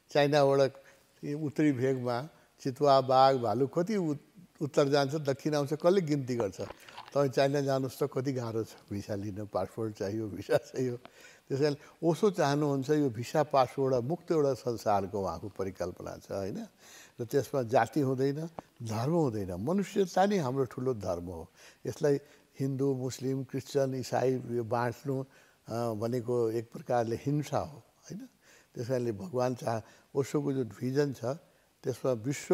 चाइनाबाट उत्तरी भेगमा चितुवा बाघ भालु कति उत्तर जान्छ, दक्षिण आउँछ, कसले गिन्ती गर्छ? तपाईँ चाइना जानुहोस् त कति गाह्रो छ, भिसा लिन, पासपोर्ट चाहियो, भिसा चाहियो। त्यसैले ओशो चाहनुहुन्छ यो भिसा पासपोर्ट मुक्त एउटा संसारको उहाँको परिकल्पना छ होइन। र त्यसमा जाति हुँदैन, धर्म हुँदैन, मनुष्यता नै हाम्रो ठुलो धर्म हो। यसलाई हिन्दू मुस्लिम क्रिस्चियन इसाई यो बाँड्नु भनेको एक प्रकारले हिंसा हो होइन। त्यसैले भगवान् ओशोको जुन भिजन छ त्यसमा विश्व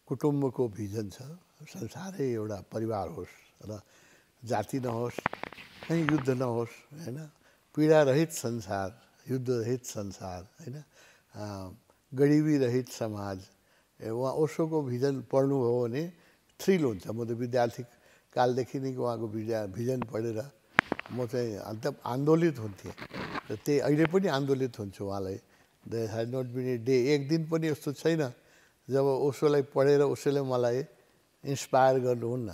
कुटुम्बको भिजन छ संसारै एउटा परिवार होस् र जाति नहोस्, कहीँ युद्ध नहोस्, होइन, पीडारहित संसार, युद्धरहित संसार, होइन, गरिबी रहित समाज। उहाँ ओशोको भिजन पढ्नुभयो भने थ्रिल हुन्छ। म त विद्यार्थी कालदेखि नै उहाँको भिजन पढेर म चाहिँ एकदम आन्दोलित हुन्थेँ र त्यही अहिले पनि आन्दोलित हुन्छु उहाँलाई। There has not been a day, एक दिन पनि यस्तो छैन जब ओशोलाई पढेर ओशोले मलाई इन्सपायर गर्नुहुन्न।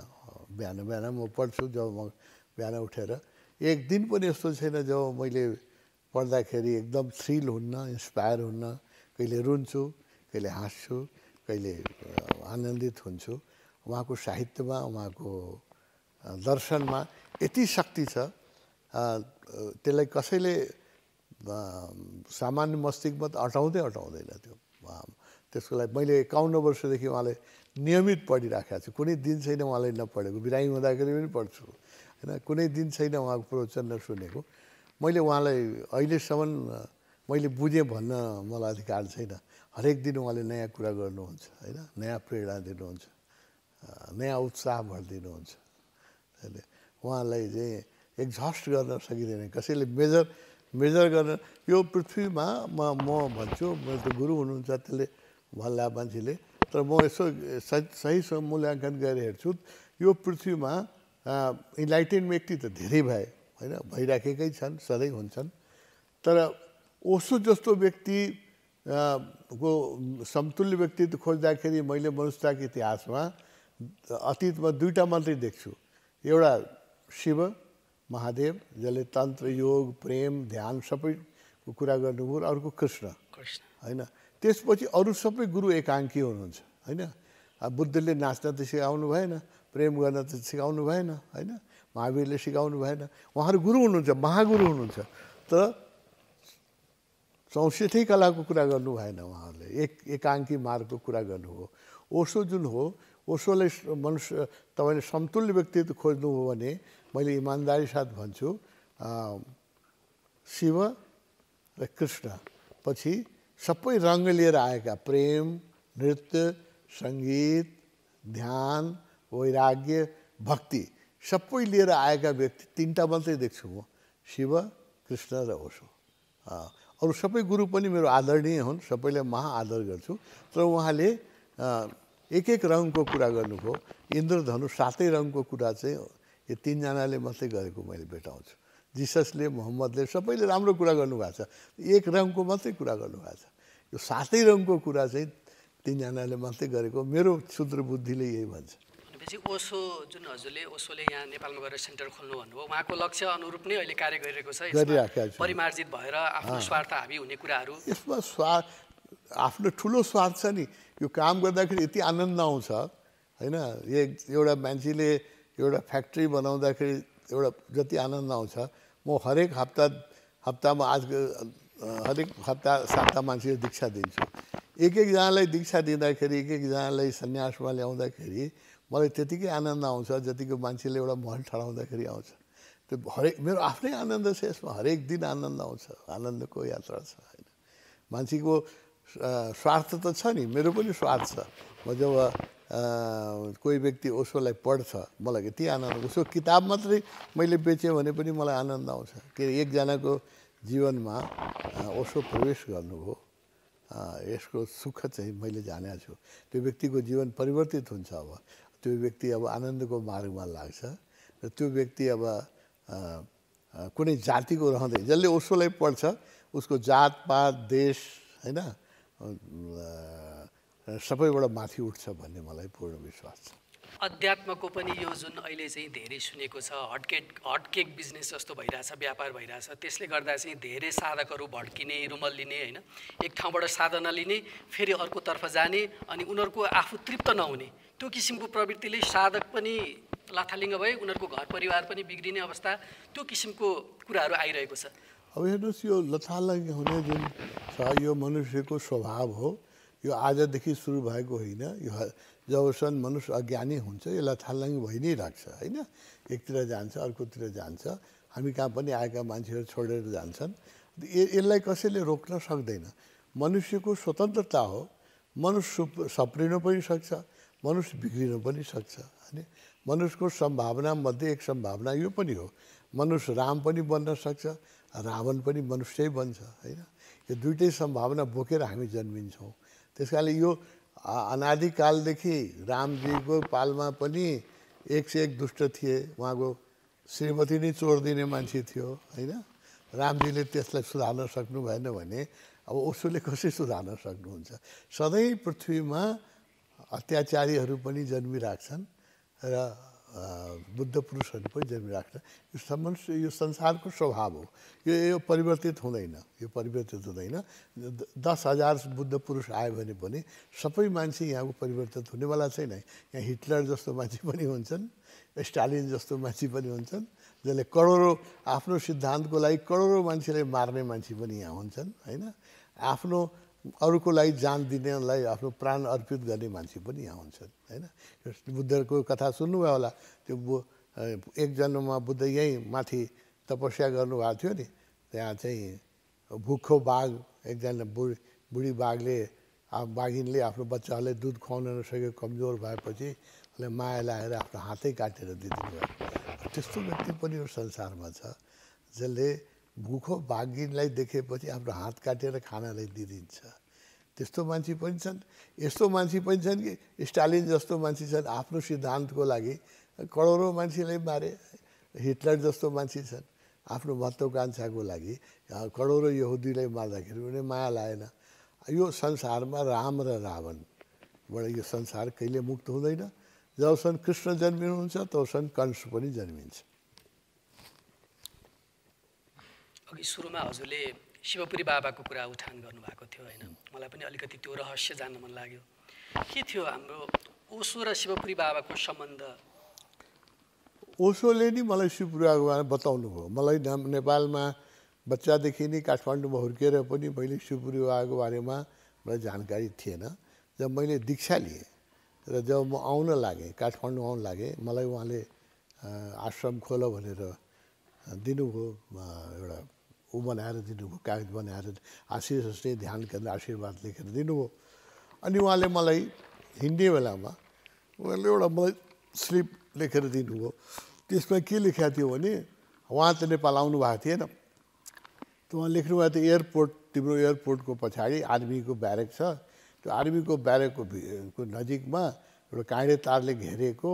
बिहान बिहान म पढ्छु, जब म बिहान उठेर एक दिन पनि यस्तो छैन जब मैले पढ्दाखेरि एकदम थ्रिल हुन्न, इन्सपायर हुन्न। कहिले रुन्छु, कहिले हाँस्छु, कहिले आनन्दित हुन्छु। उहाँको साहित्यमा, उहाँको दर्शनमा यति शक्ति छ, त्यसलाई कसैले सामान्य मस्तिष्कमा त अटाउँदैन त्यो। त्यसको लागि मैले 51 वर्षदेखि उहाँलाई नियमित पढिराखेको छु। कुनै दिन छैन उहाँलाई नपढेको। बिरामी हुँदाखेरि पनि पढ्छु, होइन, कुनै दिन छैन उहाँको प्रवचन नसुनेको। मैले उहाँलाई अहिलेसम्म मैले बुझेँ भन्न मलाई अधिकार छैन। हरेक दिन उहाँले नयाँ कुरा गर्नुहुन्छ, होइन, नयाँ प्रेरणा दिनुहुन्छ, नयाँ उत्साह भरिदिनुहुन्छ। उहाँलाई चाहिँ एक्जस्ट गर्न सकिँदैन, कसैले मेजर गर्न। यो पृथ्वीमा म भन्छु, मेरो त गुरु हुनुहुन्छ, त्यसले भन्ला मान्छेले, तर म यसो सही मूल्याङ्कन गरेर हेर्छु, यो पृथ्वीमा इन्लाइटेन व्यक्ति त धेरै भए, होइन, भइराखेकै छन्, सधैँ हुन्छन्। तर ओशो जस्तो व्यक्ति को समतुल्य व्यक्तित्व खोज्दाखेरि मैले मनुष्यताको इतिहासमा अतीतमा दुईवटा मात्रै देख्छु। एउटा शिव महादेव, जसले तन्त्र, योग, प्रेम, ध्यान सबैको कुरा गर्नुभयो, र अर्को कृष्ण, होइन। त्यसपछि अरू सबै गुरु एकाङ्की हुनुहुन्छ, होइन। बुद्धले नाच्न त सिकाउनु भएन, प्रेम गर्न त सिकाउनु भएन, होइन, महावीरले सिकाउनु भएन। उहाँहरू गुरु हुनुहुन्छ, महागुरु हुनुहुन्छ, तर 64 कलाको कुरा गर्नु भएन उहाँहरूले। एकाङ्की मार्गको कुरा गर्नुभयो। ओशो जुन हो, ओशोले मनुष्य, तपाईँले समतुल्य व्यक्तित्व खोज्नुभयो भने मैले इमान्दारी साथ भन्छु, शिव र कृष्ण पछि सबै रङ्ग लिएर आएका, प्रेम, नृत्य, सङ्गीत, ध्यान, वैराग्य, भक्ति सबै लिएर आएका व्यक्ति तीनटा मात्रै देख्छु म, शिव, कृष्ण र ओशो। अरू सबै गुरु पनि मेरो आदरणीय हुन्, सबैलाई महाआदर गर्छु, तर उहाँले एक एक रङको कुरा गर्नुभयो। इन्द्रधनु 7 रङको कुरा चाहिँ यो तीनजनाले मात्रै गरेको मैले भेटाउँछु। जिससले, मोहम्मदले सबैले राम्रो कुरा गर्नुभएको छ, एक रङको मात्रै कुरा गर्नुभएको छ। यो 7 रङको कुरा चाहिँ तीनजनाले मात्रै गरेको मेरो क्षुद्र बुद्धिले यही भन्छ। भनेपछि ओशो जुन हजुरले ओशोले यहाँ नेपालमा गएर सेन्टर खोल्नु भन्नुभयो, उहाँको लक्ष्य अनुरूप नै अहिले कार्य गरिरहेको छ। गरिराखेको छु। परिमार्जित भएर आफ्नो स्वार्थ हाबी हुने कुराहरू, यसमा आफ्नो ठुलो स्वार्थ छ नि। यो काम गर्दाखेरि यति आनन्द आउँछ, होइन। एउटा मान्छेले एउटा फ्याक्ट्री बनाउँदाखेरि एउटा जति आनन्द आउँछ, म हरेक हप्तामा हरेक हप्ता 7टा मान्छेले दीक्षा दिन्छु। एकजनालाई दीक्षा दिँदाखेरि, एकजनालाई सन्यासमा ल्याउँदाखेरि मलाई त्यतिकै आनन्द आउँछ जतिको मान्छेले एउटा महल ठडाउँदाखेरि आउँछ। त्यो हरेक मेरो आफ्नै आनन्द छ यसमा, हरेक दिन आनन्द आउँछ, आनन्दको यात्रा छ, होइन। मान्छेको स्वार्थ त छ नि, मेरो पनि स्वार्थ छ। म जब कोही व्यक्ति ओशोलाई पढ्छ, मलाई यति आनन्द, उसको किताब मात्रै मैले बेचेँ भने पनि मलाई आनन्द आउँछ। कि एकजनाको जीवनमा ओशो प्रवेश गर्नुभयो, यसको सुख चाहिँ मैले जानेको छु। त्यो व्यक्तिको जीवन परिवर्तित हुन्छ। अब त्यो व्यक्ति अब आनन्दको मार्गमा लाग्छ, र त्यो व्यक्ति अब कुनै जातिको रहँदै, जसले ओशोलाई पढ्छ उसको जातपात, देश, होइन, सबैबाट माथि उठ्छ भन्ने मलाई पूर्ण विश्वास छ। अध्यात्मको पनि यो जुन अहिले चाहिँ धेरै सुनेको छ, हटकेक बिजनेस जस्तो भइरहेछ, व्यापार भइरहेछ, त्यसले गर्दा चाहिँ धेरै साधकहरू भड्किने, रुमल लिने, होइन, एक ठाउँबाट साधना लिने, फेरि अर्कोतर्फ जाने, अनि उनीहरूको आफू तृप्त नहुने, त्यो किसिमको प्रवृत्तिले साधक पनि लाथालिङ्ग भए, उनीहरूको घर परिवार पनि बिग्रिने अवस्था, त्यो किसिमको कुराहरू आइरहेको छ। अब हेर्नुहोस्, यो लथालिङ्ग हुने जुन छ यो मनुष्यको स्वभाव हो। यो आजदेखि सुरु भएको होइन। यो जबसम्म मनुष्य अज्ञानी हुन्छ यो लथालिङ्ग भइ नै राख्छ, होइन। एकतिर जान्छ, अर्कोतिर जान्छ। हामी कहाँ पनि आएका मान्छेहरू छोडेर जान्छन्। यसलाई कसैले रोक्न सक्दैन। मनुष्यको स्वतन्त्रता हो। मनुष्य सप्रिन पनि सक्छ, मनुष्य बिग्रिन पनि सक्छ होइन। मनुष्यको सम्भावनामध्ये एक सम्भावना यो पनि हो, मनुष्य राम पनि बन्न सक्छ, रावण पनि मनुष्यै बन्छ होइन। यो दुइटै सम्भावना बोकेर हामी जन्मिन्छौँ। त्यस कारणले यो अनादिकालदेखि रामजीको पालमा पनि 101 दुष्ट थिए। उहाँको श्रीमती नै चोरिदिने मान्छे थियो होइन। रामजीले त्यसलाई सुधार्न सक्नु भएन भने अब ओशोले कसरी सुधार्न सक्नुहुन्छ। सधैँ पृथ्वीमा अत्याचारीहरू पनि जन्मिराख्छन् र बुद्ध पुरुषहरू पनि जन्मिराख्छन्। यो संसारको स्वभाव हो। यो परिवर्तित हुँदैन, यो परिवर्तित हुँदैन। 10,000 बुद्ध पुरुष आयो भने पनि सबै मान्छे यहाँको परिवर्तित हुनेवाला छैन। यहाँ हिटलर जस्तो मान्छे पनि हुन्छन्, स्टालिन जस्तो मान्छे पनि हुन्छन्, जसले करोडौँ आफ्नो सिद्धान्तको लागि करोडौँ मान्छेलाई मार्ने मान्छे पनि यहाँ हुन्छन् होइन। आफ्नो अरूको लागि जान दिनेलाई आफ्नो प्राण अर्पित गर्ने मान्छे पनि यहाँ हुन्छन् होइन। बुद्धको कथा सुन्नुभयो होला, त्यो एक जन्ममा बुद्ध यहीँ माथि तपस्या गर्नुभएको थियो नि, त्यहाँ चाहिँ भुखो बाघ, एकजना बुढी बाघले बाघिनले आफ्नो बच्चाहरूलाई दुध खुवाउन नसकेको कमजोर भएपछि उसले माया लागेर आफ्नो हातै काटेर दिदिनु भयो। त्यस्तो व्यक्ति पनि यो संसारमा छ जसले भुखो बाघिनलाई देखेपछि आफ्नो हात काटेर खानालाई दिदिन्छ। त्यस्तो मान्छे पनि छन्। यस्तो मान्छे पनि छन् कि स्टालिन जस्तो मान्छे छन्, आफ्नो सिद्धान्तको लागि करोडौँ मान्छेलाई मारे। हिटलर जस्तो मान्छे छन्, आफ्नो महत्त्वाकांक्षाको लागि करोडौँ यहुदीलाई मार्दाखेरि उनीहरूले माया लागेन। यो संसारमा राम र रावणबाट यो संसार कहिले मुक्त हुँदैन। जबसम्म कृष्ण जन्मिनुहुन्छ तबसम्म कंस पनि जन्मिन्छ। अघि सुरुमा हजुरले शिवपुरी बाबाको कुरा उठान गर्नुभएको थियो होइन। मलाई पनि अलिकति त्यो रहस्य जान्न मन लाग्यो। के थियो हाम्रो ओशो र शिवपुरी बाबाको सम्बन्ध? ओशोले नि मलाई शिवपुरी बाबाको बताउनु भयो। मलाई नेपालमा बच्चादेखि नै काठमाडौँमा हुर्किएर पनि मैले शिवपुरी बाबाको बारेमा मलाई जानकारी थिएन। जब मैले दीक्षा लिएँ र जब म आउन लागेँ, काठमाडौँ आउन लागेँ, मलाई उहाँले आश्रम खोल भनेर दिनुभयो। एउटा बनाएर दिनुभयो, कागज बनाएर आशिष स्नेह ध्यान केन्द्र आशीर्वाद लेखेर दिनुभयो। अनि उहाँले मलाई हिँड्ने बेलामा उहाँले एउटा मलाई स्लिप लेखेर दिनुभयो। त्यसमा के लेखेको थियो भने, उहाँ त नेपाल आउनु भएको थिएन, त उहाँ लेख्नुभएको थियो एयरपोर्ट, तिम्रो एयरपोर्टको पछाडि आर्मीको ब्यारेक छ, त्यो आर्मीको ब्यारेकको नजिकमा एउटा काँडे तारले घेरेको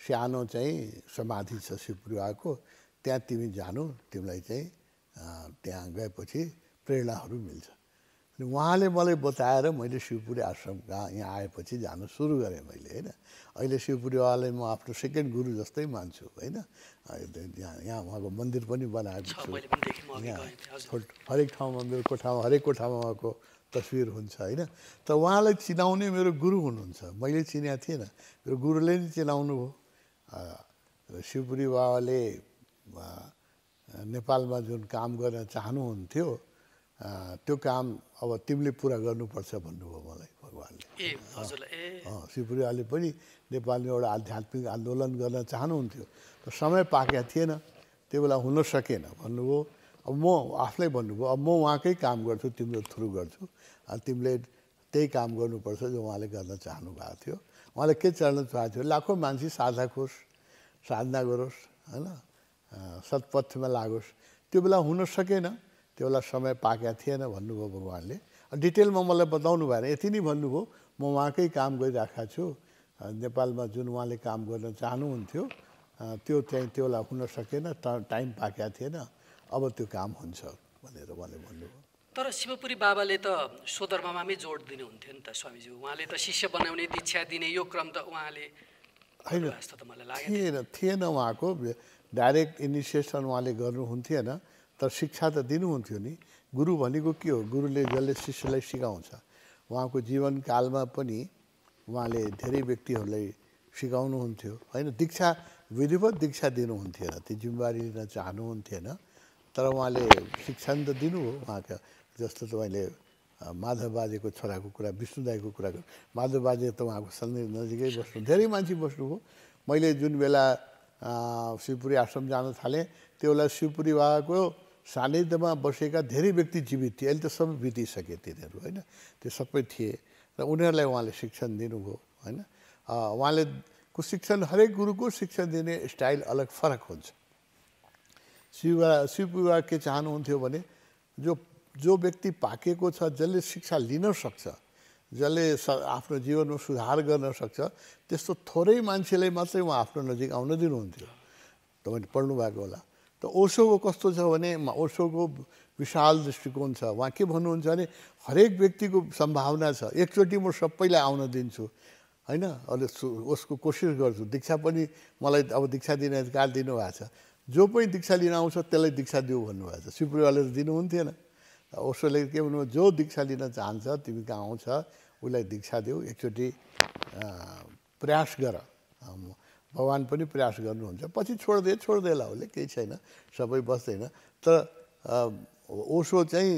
सानो चाहिँ समाधि छ शिवपुरी बाबाको, त्यहाँ तिमी जानु, तिमीलाई चाहिँ त्यहाँ गएपछि प्रेरणाहरू मिल्छ। अनि उहाँले मलाई बताएर मैले शिवपुरी आश्रम यहाँ आएपछि जानु सुरु गरेँ मैले होइन। अहिले शिवपुरी बाबालाई म आफ्नो सेकेन्ड गुरु जस्तै मान्छु होइन। यहाँ उहाँको मन्दिर पनि बनाएको छु। यहाँ हरेक ठाउँमा मेरो कोठामा, हरेक कोठामा उहाँको तस्विर हुन्छ होइन। त उहाँलाई चिनाउने मेरो गुरु हुनुहुन्छ। मैले चिनेको थिएन, मेरो गुरुले नै चिनाउनु भयो। शिवपुरी बाबाले नेपालमा जुन काम गर्न चाहनुहुन्थ्यो त्यो काम अब तिमीले पुरा गर्नुपर्छ भन्नुभयो मलाई भगवान्ले। शिवपुरी बाबाले पनि नेपालमा एउटा आध्यात्मिक आन्दोलन गर्न चाहनुहुन्थ्यो, तर समय पाकेका थिएन, त्यो बेला हुन सकेन भन्नुभयो। अब म आफूलाई भन्नुभयो, अब म उहाँकै काम गर्छु, तिम्रो थ्रु गर्छु, तिमीले त्यही काम गर्नुपर्छ जो उहाँले गर्न चाहनु भएको थियो। उहाँले के चाहनु चाहेको थियो, लाखौँ मान्छे साझा खोस्, साधना गरोस् होइन, सत्पथमा लागोस्। त्यो बेला हुन सकेन, त्यो बेला समय पाकेका थिएन भन्नुभयो भगवान्ले। डिटेलमा मलाई बताउनु भएन, यति नै भन्नुभयो म उहाँकै काम गरिरहेको छु। नेपालमा जुन उहाँले काम गर्न चाहनुहुन्थ्यो त्यो चाहिँ त्यो बेला हुन सकेन, टाइम पाकेका थिएन, अब त्यो काम हुन्छ भनेर उहाँले भन्नुभयो। तर शिवपुरी बाबाले त स्वधर्ममै जोड दिनुहुन्थ्यो नि त स्वामीजी। उहाँले त शिष्य बनाउने, दीक्षा दिने यो क्रम त उहाँले थिएन। उहाँको डाइरेक्ट इनिसिएसन उहाँले गर्नुहुन्थेन, तर शिक्षा त दिनुहुन्थ्यो नि। गुरु भनेको के हो, गुरुले जसले शिष्यलाई सिकाउँछ। उहाँको जीवनकालमा पनि उहाँले धेरै व्यक्तिहरूलाई सिकाउनुहुन्थ्यो होइन। दीक्षा विधिवत दीक्षा दिनुहुन्थेन, त्यो जिम्मेवारी लिन चाहनुहुन्थेन, तर उहाँले शिक्षा त दिनुभयो। उहाँका जस्तो तपाईँले माधव बाजेको छोराको कुरा, विष्णु दाईको कुरा, माधव बाजे त उहाँको नजिकै बस्नु, धेरै मान्छे बस्नुभयो। मैले जुन बेला शिवपुरी आश्रम जान थालेँ त्यो बेला शिवपुरी बाबाको सानिध्यमा बसेका धेरै व्यक्ति जीवित थिए। अहिले त सबै बितिसके तिनीहरू होइन, त्यो सबै थिए र उनीहरूलाई उहाँले शिक्षण दिनुभयो होइन। उहाँले को शिक्षण हरेक गुरुको शिक्षण दिने स्टाइल अलग फरक हुन्छ। शिवपुरी के चाहनुहुन्थ्यो भने जो व्यक्ति पाकेको छ, जसले शिक्षा लिन सक्छ, जसले आफ्नो जीवनमा सुधार गर्न सक्छ, त्यस्तो थोरै मान्छेलाई मात्रै उहाँ आफ्नो नजिक आउन दिनुहुन्थ्यो। तपाईँले पढ्नु भएको होला। त ओशोको कस्तो छ भने ओशोको विशाल दृष्टिकोण छ। उहाँ के भन्नुहुन्छ भने हरेक व्यक्तिको सम्भावना छ, एकचोटि म सबैलाई आउन दिन्छु होइन, अहिले उसको कोसिस गर्छु। दीक्षा पनि मलाई अब दीक्षा दिने अधिकार दिनुभएको छ, जो पनि दीक्षा लिन आउँछ त्यसलाई दीक्षा दिऊ भन्नुभएको छ। शिवपुरीवाले त दिनुहुन्थेन। ओशोले के भन्नुभयो, जो दीक्षा लिन चाहन्छ तिमी कहाँ आउँछ उसलाई दीक्षा देऊ, एकचोटि प्रयास गर। भगवान् पनि प्रयास गर्नुहुन्छ, पछि छोड्देला उसले, केही छैन, सबै बस्दैन। तर ओशो चाहिँ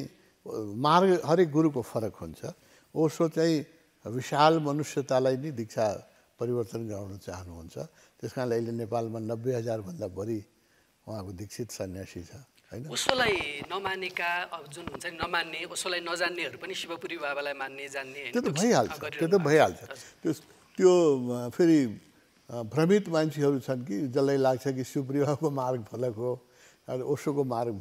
मार्ग हरेक गुरुको फरक हुन्छ। ओशो चाहिँ विशाल मनुष्यतालाई नै दीक्षा परिवर्तन गराउन चाहनुहुन्छ। त्यस कारणले अहिले नेपालमा 90,000 भन्दा बढी उहाँको दीक्षित सन्यासी छ होइन। ओशोलाई नमानेका जुन हुन्छ नि, नमान्ने ओशोलाई नजान्नेहरू पनि शिवपुरी बाबालाई मान्ने जान्ने त्यो त भइहाल्छ। त्यो फेरि भ्रमित मान्छेहरू छन् कि जसलाई लाग्छ कि शिवपुरी बाबाको मार्ग फरक हो, ओशोको मार्ग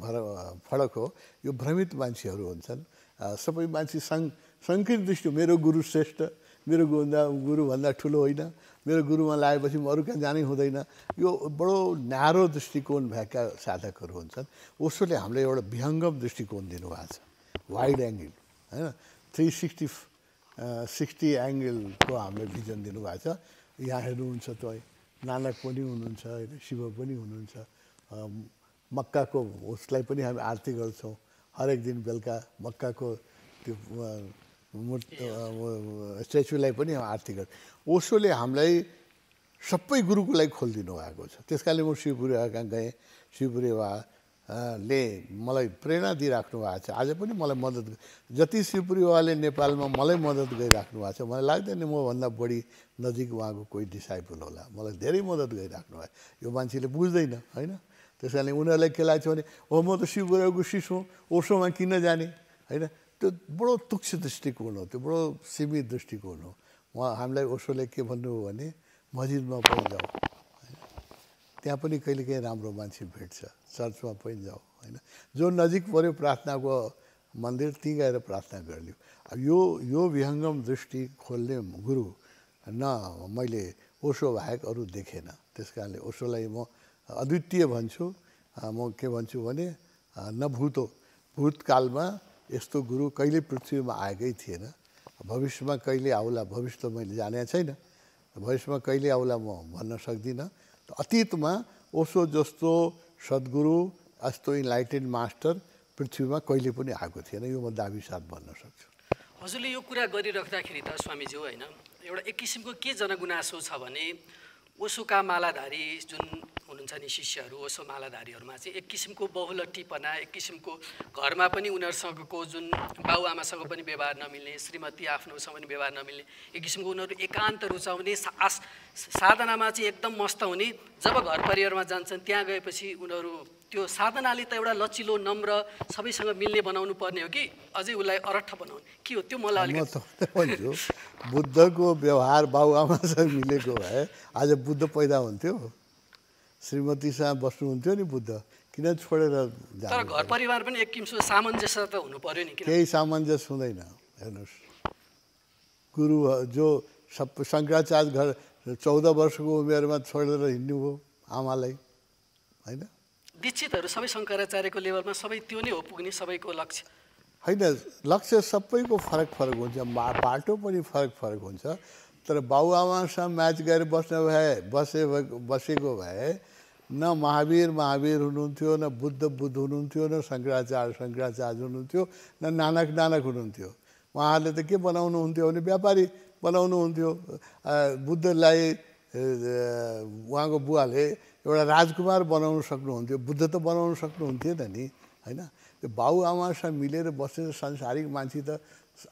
फरक हो। यो भ्रमित मान्छेहरू हुन्छन्। सबै मान्छे सङ्कीर्ण दृष्टि, मेरो गुरु श्रेष्ठ, मेरो गुरुभन्दा ठुलो होइन, मेरो गुरुमा लागेपछि म अरू कहाँ जानै हुँदैन, यो बडो न्यारो दृष्टिकोण भएका साधकहरू हुन्छन्। ओशोले हामीलाई एउटा विहङ्गम दृष्टिकोण दिनुभएको छ, वाइड एङ्गल होइन, 360 एङ्गलको हामीलाई भिजन दिनुभएको छ। यहाँ हेर्नुहुन्छ तपाईँ, नानक पनि हुनुहुन्छ होइन, शिव पनि हुनुहुन्छ। मक्काको उसलाई पनि हामी आरती गर्छौँ हरेक दिन बेलुका। मक्काको त्यो स्ट्याचुलाई पनि आरती गर्छ। ओशोले हामीलाई सबै गुरुको लागि खोलिदिनु भएको छ। त्यस कारणले म शिवपुरी कहाँ गएँ, शिवपुरी बाबाले मलाई प्रेरणा दिइराख्नु भएको छ। आज पनि मलाई मद्दत, जति शिवपुरी बाबाले नेपालमा मलाई मद्दत गरिराख्नु भएको छ, मलाई लाग्दैन मभन्दा बढी नजिक उहाँको कोही डिसाइपल होला। मलाई धेरै मद्दत गरिराख्नु भयो। यो मान्छेले बुझ्दैन होइन। त्यस कारणले उनीहरूलाई के लाग्छ भने हो म त शिवपुरीको शिष्य हुँ, ओशोमा किन जाने होइन। त्यो बडो तुच्छ दृष्टिकोण हो, त्यो बडो सीमित दृष्टिकोण हो। हामीलाई ओशोले के भन्नुभयो भने मस्जिदमा पनि जाऊ होइन, त्यहाँ पनि कहिलेकाहीँ राम्रो मान्छे भेट्छ, चर्चमा पनि जाऊ होइन। जो नजिक पऱ्यो प्रार्थनाको मन्दिर, त्यहीँ गएर प्रार्थना गरिदियो। अब यो विहङ्गम दृष्टि खोल्ने गुरु न मैले ओशो बाहेक अरू देखेन। त्यस कारणले ओशोलाई म अद्वितीय भन्छु। म के भन्छु भने भूतकालमा यस्तो गुरु कहिले पृथ्वीमा आएकै थिएन। भविष्यमा कहिले आउला, भविष्य त मैले जानेको छैन, भविष्यमा कहिले आउला म भन्न सक्दिनँ। अतीतमा ओशो जस्तो सद्गुरु, यस्तो इन्लाइटेड मास्टर पृथ्वीमा कहिले पनि आएको थिएन, यो म दाबी साथ भन्न सक्छु। हजुरले यो कुरा गरिराख्दाखेरि त स्वामीज्यू होइन, एउटा एक किसिमको के जनगुनासो छ भने ओशोका मालाधारी जुन हुनुहुन्छ नि शिष्यहरू, ओशो मालाधारीहरूमा चाहिँ एक किसिमको बहुलट्टीपना, एक किसिमको घरमा पनि उनीहरूसँगको जुन बाबुआमासँग पनि व्यवहार नमिल्ने, श्रीमती आफ्नोसँग पनि व्यवहार नमिल्ने, एक किसिमको उनीहरू एकान्त रुचाउने, साधनामा चाहिँ एकदम मस्त हुने। जब घर परिवारमा जान्छन् त्यहाँ गएपछि उनीहरू त्यो साधनाले त एउटा लचिलो, नम्र, सबैसँग मिल्ने बनाउनु पर्ने हो कि अझै उसलाई अरट्ठ बनाउने के हो त्यो? मलाई भन्छु बुद्धको व्यवहार बाबुआमासँग मिलेको भए आज बुद्ध पैदा हुन्थ्यो, श्रीमतीसँग बस्नुहुन्थ्यो नि बुद्ध, किन छोडेर जानु? तर घर परिवार पनि एक किसिमको सामञ्जस्य त हुनु पर्यो नि। केही सामञ्जस्य हुँदैन। हेर्नुहोस्, गुरु जो शङ्कराचार्य घर 14 वर्षको उमेरमा छोडेर हिँड्नुभयो आमालाई होइन। दीक्षितहरू सबै शङ्कराचार्यको लेभलमा सबै त्यो नै हो पुग्ने सबैको लक्ष्य होइन। लक्ष्य सबैको फरक हुन्छ, बाटो पनि फरक हुन्छ। तर बाबुआमासँग म्याच गरेर बसेको भए न महावीर हुनुहुन्थ्यो, न बुद्ध हुनुहुन्थ्यो, न शङ्कराचार्य हुनुहुन्थ्यो, न नानक हुनुहुन्थ्यो। उहाँहरूले त के बनाउनुहुन्थ्यो भने व्यापारी बनाउनुहुन्थ्यो। बुद्धलाई उहाँको बुवाले एउटा राजकुमार बनाउन सक्नुहुन्थ्यो, बुद्ध त बनाउन सक्नुहुन्थेन नि होइन। त्यो बाबुआमासँग मिलेर बसेर संसारिक मान्छे त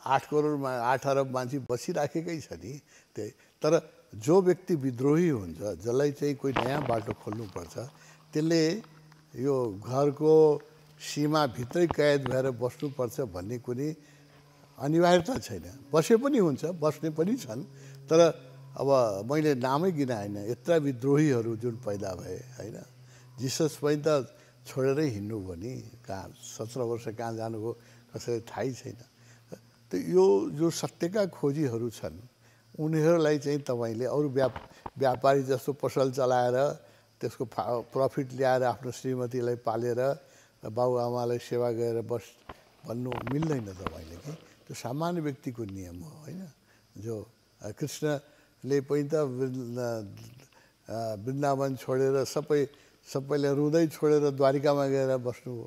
8 अरब मान्छे बसिराखेकै छ नि। त्यही तर जो व्यक्ति विद्रोही हुन्छ, जसलाई चाहिँ कोही नयाँ बाटो खोल्नुपर्छ, त्यसले यो घरको सीमाभित्रै कैद भएर बस्नुपर्छ भन्ने कुनै अनिवार्यता छैन। बसे पनि हुन्छ, बस्ने पनि छन्, तर अब मैले नामै गिनाएन, यत्रा विद्रोहीहरू जुन पैदा भए होइन। जिसस पनि त छोडेरै हिँड्नु भयो नि, कहाँ 17 वर्ष कहाँ जानुभयो कसैलाई थाहै छैन। त यो जो सत्यका खोजीहरू छन् उनीहरूलाई चाहिँ तपाईँले अरू व्यापारी जस्तो पसल चलाएर त्यसको प्रफिट ल्याएर आफ्नो श्रीमतीलाई पालेर बाबुआमालाई सेवा गरेर बस भन्नु मिल्दैन तपाईँले कि। त्यो सामान्य व्यक्तिको नियम हो होइन। जो कृष्णले पनि त वृन्दावन छोडेर सबैले रुँदै छोडेर द्वारिकामा गएर बस्नुभयो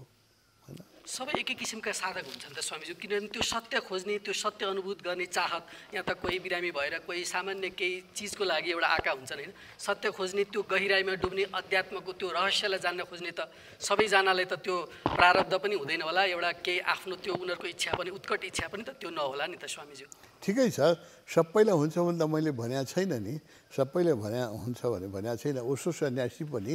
होइन। सबै एकै किसिमका साधक हुन्छन् त स्वामीजी, किनभने त्यो सत्य खोज्ने, त्यो सत्य अनुभूत गर्ने चाहत, यहाँ त कोही बिरामी भएर कोही सामान्य केही चिजको लागि एउटा आँखा हुन्छन् होइन। सत्य खोज्ने, त्यो गहिराइमा डुब्ने, अध्यात्मको त्यो रहस्यलाई जान्न खोज्ने त सबैजनालाई त त्यो प्रारब्ध पनि हुँदैन होला, एउटा केही आफ्नो त्यो उनीहरूको इच्छा पनि, उत्कट इच्छा पनि त त्यो नहोला नि त स्वामीजी। ठिकै छ, सबैलाई हुन्छ भने त मैले भनेको छैन नि, सबैले हुन्छ भने भनेको छैन। ओशो सन्यासी पनि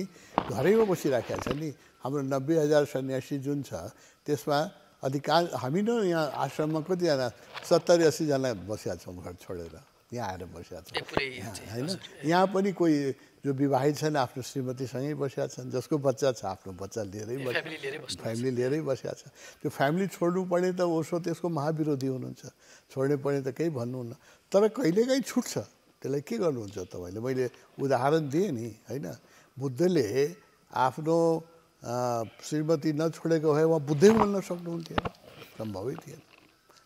घरैमा बसिराखेका छन् नि। हाम्रो 90,000 सन्यासी जुन छ त्यसमा अधिकांश हामी न यहाँ आश्रममा कतिजना 70-80 जना बसेका छौँ घर छोडेर यहाँ आएर बसेका छौँ होइन। यहाँ पनि कोही जो विवाहित छन् आफ्नो श्रीमतीसँगै बसेका छन्, जसको बच्चा छ आफ्नो बच्चा लिएरै फ्यामिली लिएरै बसेका छ। त्यो फ्यामिली छोड्नु पर्ने त ओशो त्यसको महाविरोधी हुनुहुन्छ, छोड्नु पर्ने त केही भन्नुहुन्न। तर कहिलेकाहीँ छुट्छ, त्यसलाई के गर्नुहुन्छ तपाईँले। मैले उदाहरण दिएँ नि होइन। बुद्धले आफ्नो श्रीमती नछोडेको भए उहाँ बुद्धै बन्न सक्नुहुन्थेन, सम्भवै थिएन।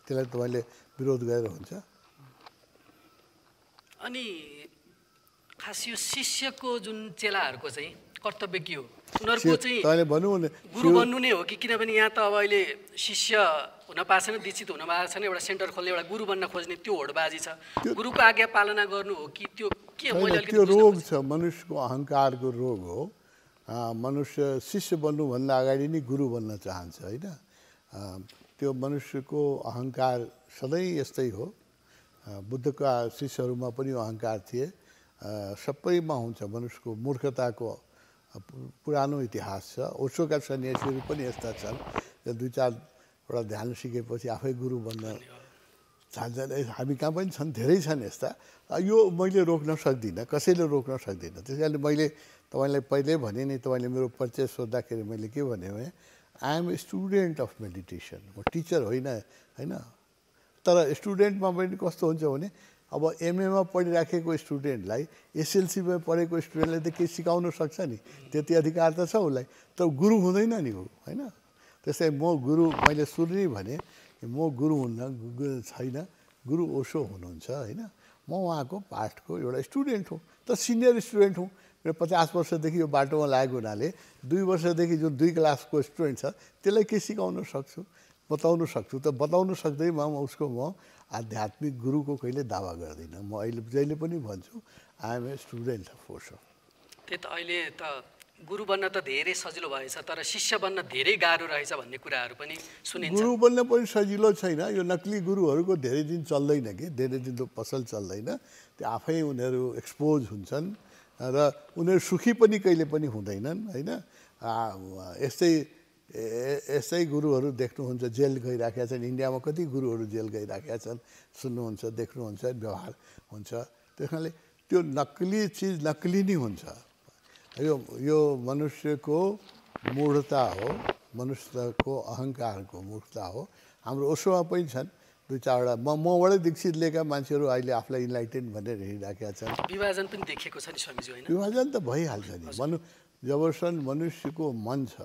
त्यसलाई तपाईँले विरोध गरेर हुन्छ। अनि खास यो शिष्यको जुन चेलाहरूको चाहिँ कर्तव्य के हो? उनीहरूको चाहिँ तपाईँले भनौँ न गुरु बन्नु नै हो कि? किनभने यहाँ त अब अहिले शिष्य हुन पाएको छैन, दीक्षित हुन पाएको छैन, एउटा सेन्टर खोल्ने, एउटा गुरु बन्न खोज्ने त्यो होडबाजी छ। गुरुको आज्ञा पालना गर्नु हो कि त्यो के? त्यो रोग छ, मनुष्यको अहङ्कारको रोग हो। मनुष्य शिष्य बन्नुभन्दा अगाडि नै गुरु बन्न चाहन्छ होइन। त्यो मनुष्यको अहङ्कार सधैँ यस्तै हो। बुद्धका शिष्यहरूमा पनि अहङ्कार थिए, सबैमा हुन्छ मनुष्यको मूर्खताको पुरानो इतिहास छ। ओशोका सन्यासीहरू पनि यस्ता छन्, 2-4 ध्यान सिकेपछि आफै गुरु बन्न चाहन्छन्। हामी कहाँ पनि छन्, धेरै छन् यस्ता। यो मैले रोक्न सक्दिनँ, कसैले रोक्न सक्दिनँ। त्यस कारणले मैले तपाईँलाई पहिल्यै भने नि, तपाईँले मेरो परिचय सोद्धाखेरि मैले के भने I M A student of meditation. म टिचर होइन होइन। तर स्टुडेन्टमा पनि कस्तो हुन्छ भने अब एमएमा पढिराखेको स्टुडेन्टलाई एसएलसीमा पढेको स्टुडेन्टलाई त केही सिकाउन सक्छ नि, त्यति अधिकार त छ उसलाई। तर गुरु हुँदैन नि हो होइन। त्यसै म गुरु, मैले सुरु नै भने म गुरु छैन, गुरु ओशो हुनुहुन्छ होइन। म उहाँको पाठको एउटा स्टुडेन्ट हुँ, तर सिनियर स्टुडेन्ट हुँ। मेरो 50 वर्षदेखि यो बाटोमा लागेको हुनाले 2 वर्षदेखि जुन 2 क्लासको स्टुडेन्ट छ त्यसलाई के सिकाउन सक्छु, बताउन सक्छु। त बताउन सक्दैमा उसको म आध्यात्मिक गुरुको कहिले दावा गर्दिनँ। म अहिले जहिले पनि भन्छु I M A student of Osho. त्यही त अहिले त गुरु बन्न त धेरै सजिलो भएछ, तर शिष्य बन्न धेरै गाह्रो रहेछ भन्ने कुराहरू पनि सुनिन्छ। गुरु बन्न पनि सजिलो छैन। यो नक्ली गुरुहरूको धेरै दिन चल्दैन कि, धेरै दिन त पसल चल्दैन। त्यो आफै उनीहरू एक्सपोज हुन्छन् र उनीहरू सुखी पनि कहिले पनि हुँदैनन् होइन। यस्तै गुरुहरू देख्नुहुन्छ जेल गइराखेका छन्। इन्डियामा कति गुरुहरू जेल गइराखेका छन्, सुन्नुहुन्छ, देख्नुहुन्छ, व्यवहार हुन्छ। त्यस कारणले त्यो नक्ली चिज नक्ली नै हुन्छ। यो मनुष्यको मूढता हो, मनुष्यको अहङ्कारको मूर्खता हो। हाम्रो ओशोमा पनि छन् 2-4वटा मबाटै दीक्षित लिएका मान्छेहरू अहिले आफूलाई इन्लाइटेन भनेर हिँडिराखेका छन्। विभाजन पनि देखेको छ नि स्वामीजी होइन? विभाजन त भइहाल्छ नि। जबसम्म मनुष्यको मन छ,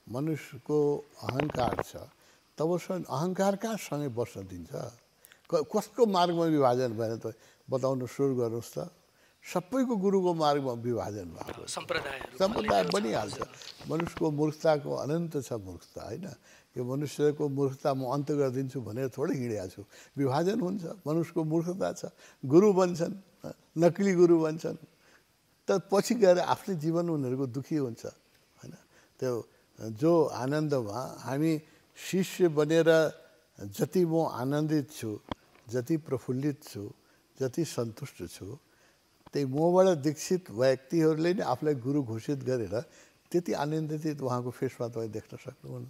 मनुष्यको अहङ्कार छ, तबसम्म अहङ्कार कहाँसँगै बस्न दिन्छ? कस्तो मार्गमा विभाजन भएर त बताउन सुरु गर्नुहोस् त। सबैको गुरुको मार्गमा विभाजन भएको सम्प्रदाय बनिहाल्छ। मनुष्यको मूर्खताको अनन्त छ मूर्खता होइन। यो मनुष्यको मूर्खता म अन्त गरिदिन्छु भनेर थोरै हिँडेको छु। विभाजन हुन्छ, मनुष्यको मूर्खता छ। गुरु बन्छन्, नक्ली गुरु बन्छन्, त पछि गएर आफ्नै जीवन उनीहरूको दुःखी हुन्छ होइन। त्यो जो आनन्दमा हामी शिष्य बनेर जति म आनन्दित छु, जति प्रफुल्लित छु, जति सन्तुष्ट छु, त्यही मबाट दीक्षित व्यक्तिहरूले नै आफूलाई गुरु घोषित गरेर त्यति आनन्दित उहाँको फेसमा तपाईँ देख्न सक्नुहुन्न।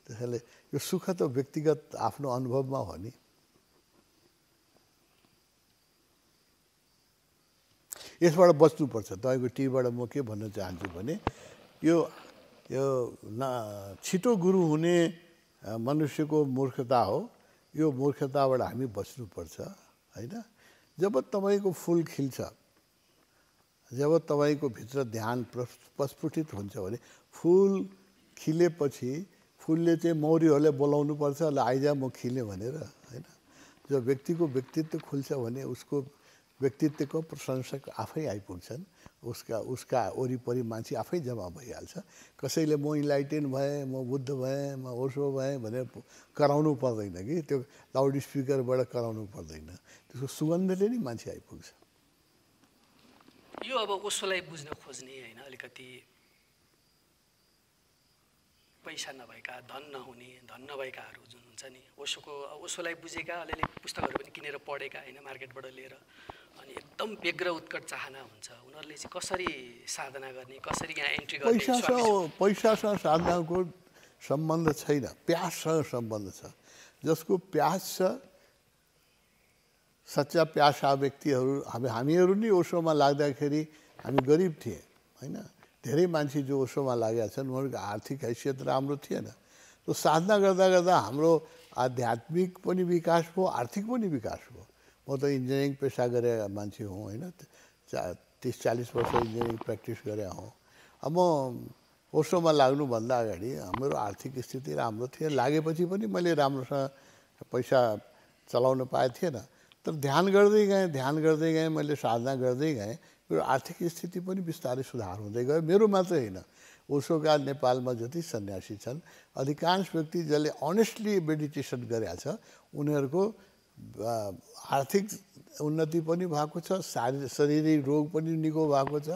त्यसैले यो सुख त व्यक्तिगत आफ्नो अनुभवमा हो नि। यसबाट बच्नुपर्छ। तपाईँको टिभीबाट म के भन्न चाहन्छु भने यो यो छिटो गुरु हुने मनुष्यको मूर्खता हो। यो मूर्खताबाट हामी बच्नुपर्छ होइन। जब तपाईँको फुल खिल्छ, जब तपाईँको भित्र ध्यान प्रस्फुटित हुन्छ भने फुल खिलेपछि फुलले चाहिँ मौरीहरूलाई बोलाउनु पर्छ, ल आइज म खिलेँ भनेर होइन। जब व्यक्तिको व्यक्तित्व खुल्छ भने उसको व्यक्तित्वको प्रशंसक आफै आइपुग्छन्, उसका वरिपरि मान्छे आफै जम्मा भइहाल्छ। कसैले म इन्लाइटेन भएँ, म बुद्ध भएँ, म ओसो भएँ भनेर कराउनु पर्दैन कि, त्यो लाउड स्पिकरबाट कराउनु पर्दैन, त्यसको सुगन्धले नै मान्छे आइपुग्छ। यो अब ओसोलाई बुझ्न खोज्ने होइन, अलिकति पैसा नभएका, धन नभएकाहरू जुन हुन्छ नि, ओसोलाई बुझेका, अलिअलि पुस्तकहरू पनि किनेर पढेका होइन मार्केटबाट लिएर, अनि एकदम व्यग्र उत्कट चाहना हुन्छ, उनीहरूले चाहिँ कसरी साधना गर्ने, कसरी यहाँ एन्ट्री गर्ने? पैसासँग साधनाको सम्बन्ध छैन, प्याससँग सम्बन्ध छ। जसको प्यास छ, सच्चा प्यासा व्यक्तिहरू, हामीहरू नि ओसोमा लाग्दाखेरि हामी गरिब थिए होइन। धेरै मान्छे जो ओसोमा लागेका छन् उनीहरूको आर्थिक हैसियत राम्रो थिएन। त्यो साधना गर्दा गर्दा हाम्रो आध्यात्मिक पनि विकास भयो, आर्थिक पनि विकास भयो। म त इन्जिनियरिङ पेसा गरे मान्छे हुँ होइन, 30-40 वर्ष इन्जिनियरिङ प्र्याक्टिस गरे हुँ। अब म ओसोमा लाग्नुभन्दा अगाडि हाम्रो आर्थिक स्थिति राम्रो थिएन, लागेपछि पनि मैले राम्रोसँग पैसा चलाउन पाएको थिएन। तर ध्यान गर्दै गएँ, मैले साधना गर्दै गएँ, मेरो आर्थिक स्थिति पनि बिस्तारै सुधार हुँदै गयो। मेरो मात्रै होइन, ओसोका नेपालमा जति सन्यासी छन् अधिकांश व्यक्ति जसले अनेस्टली मेडिटेसन गरेका छ उनीहरूको आर्थिक उन्नति पनि भएको छ, शारीरिक रोग पनि निको भएको छ,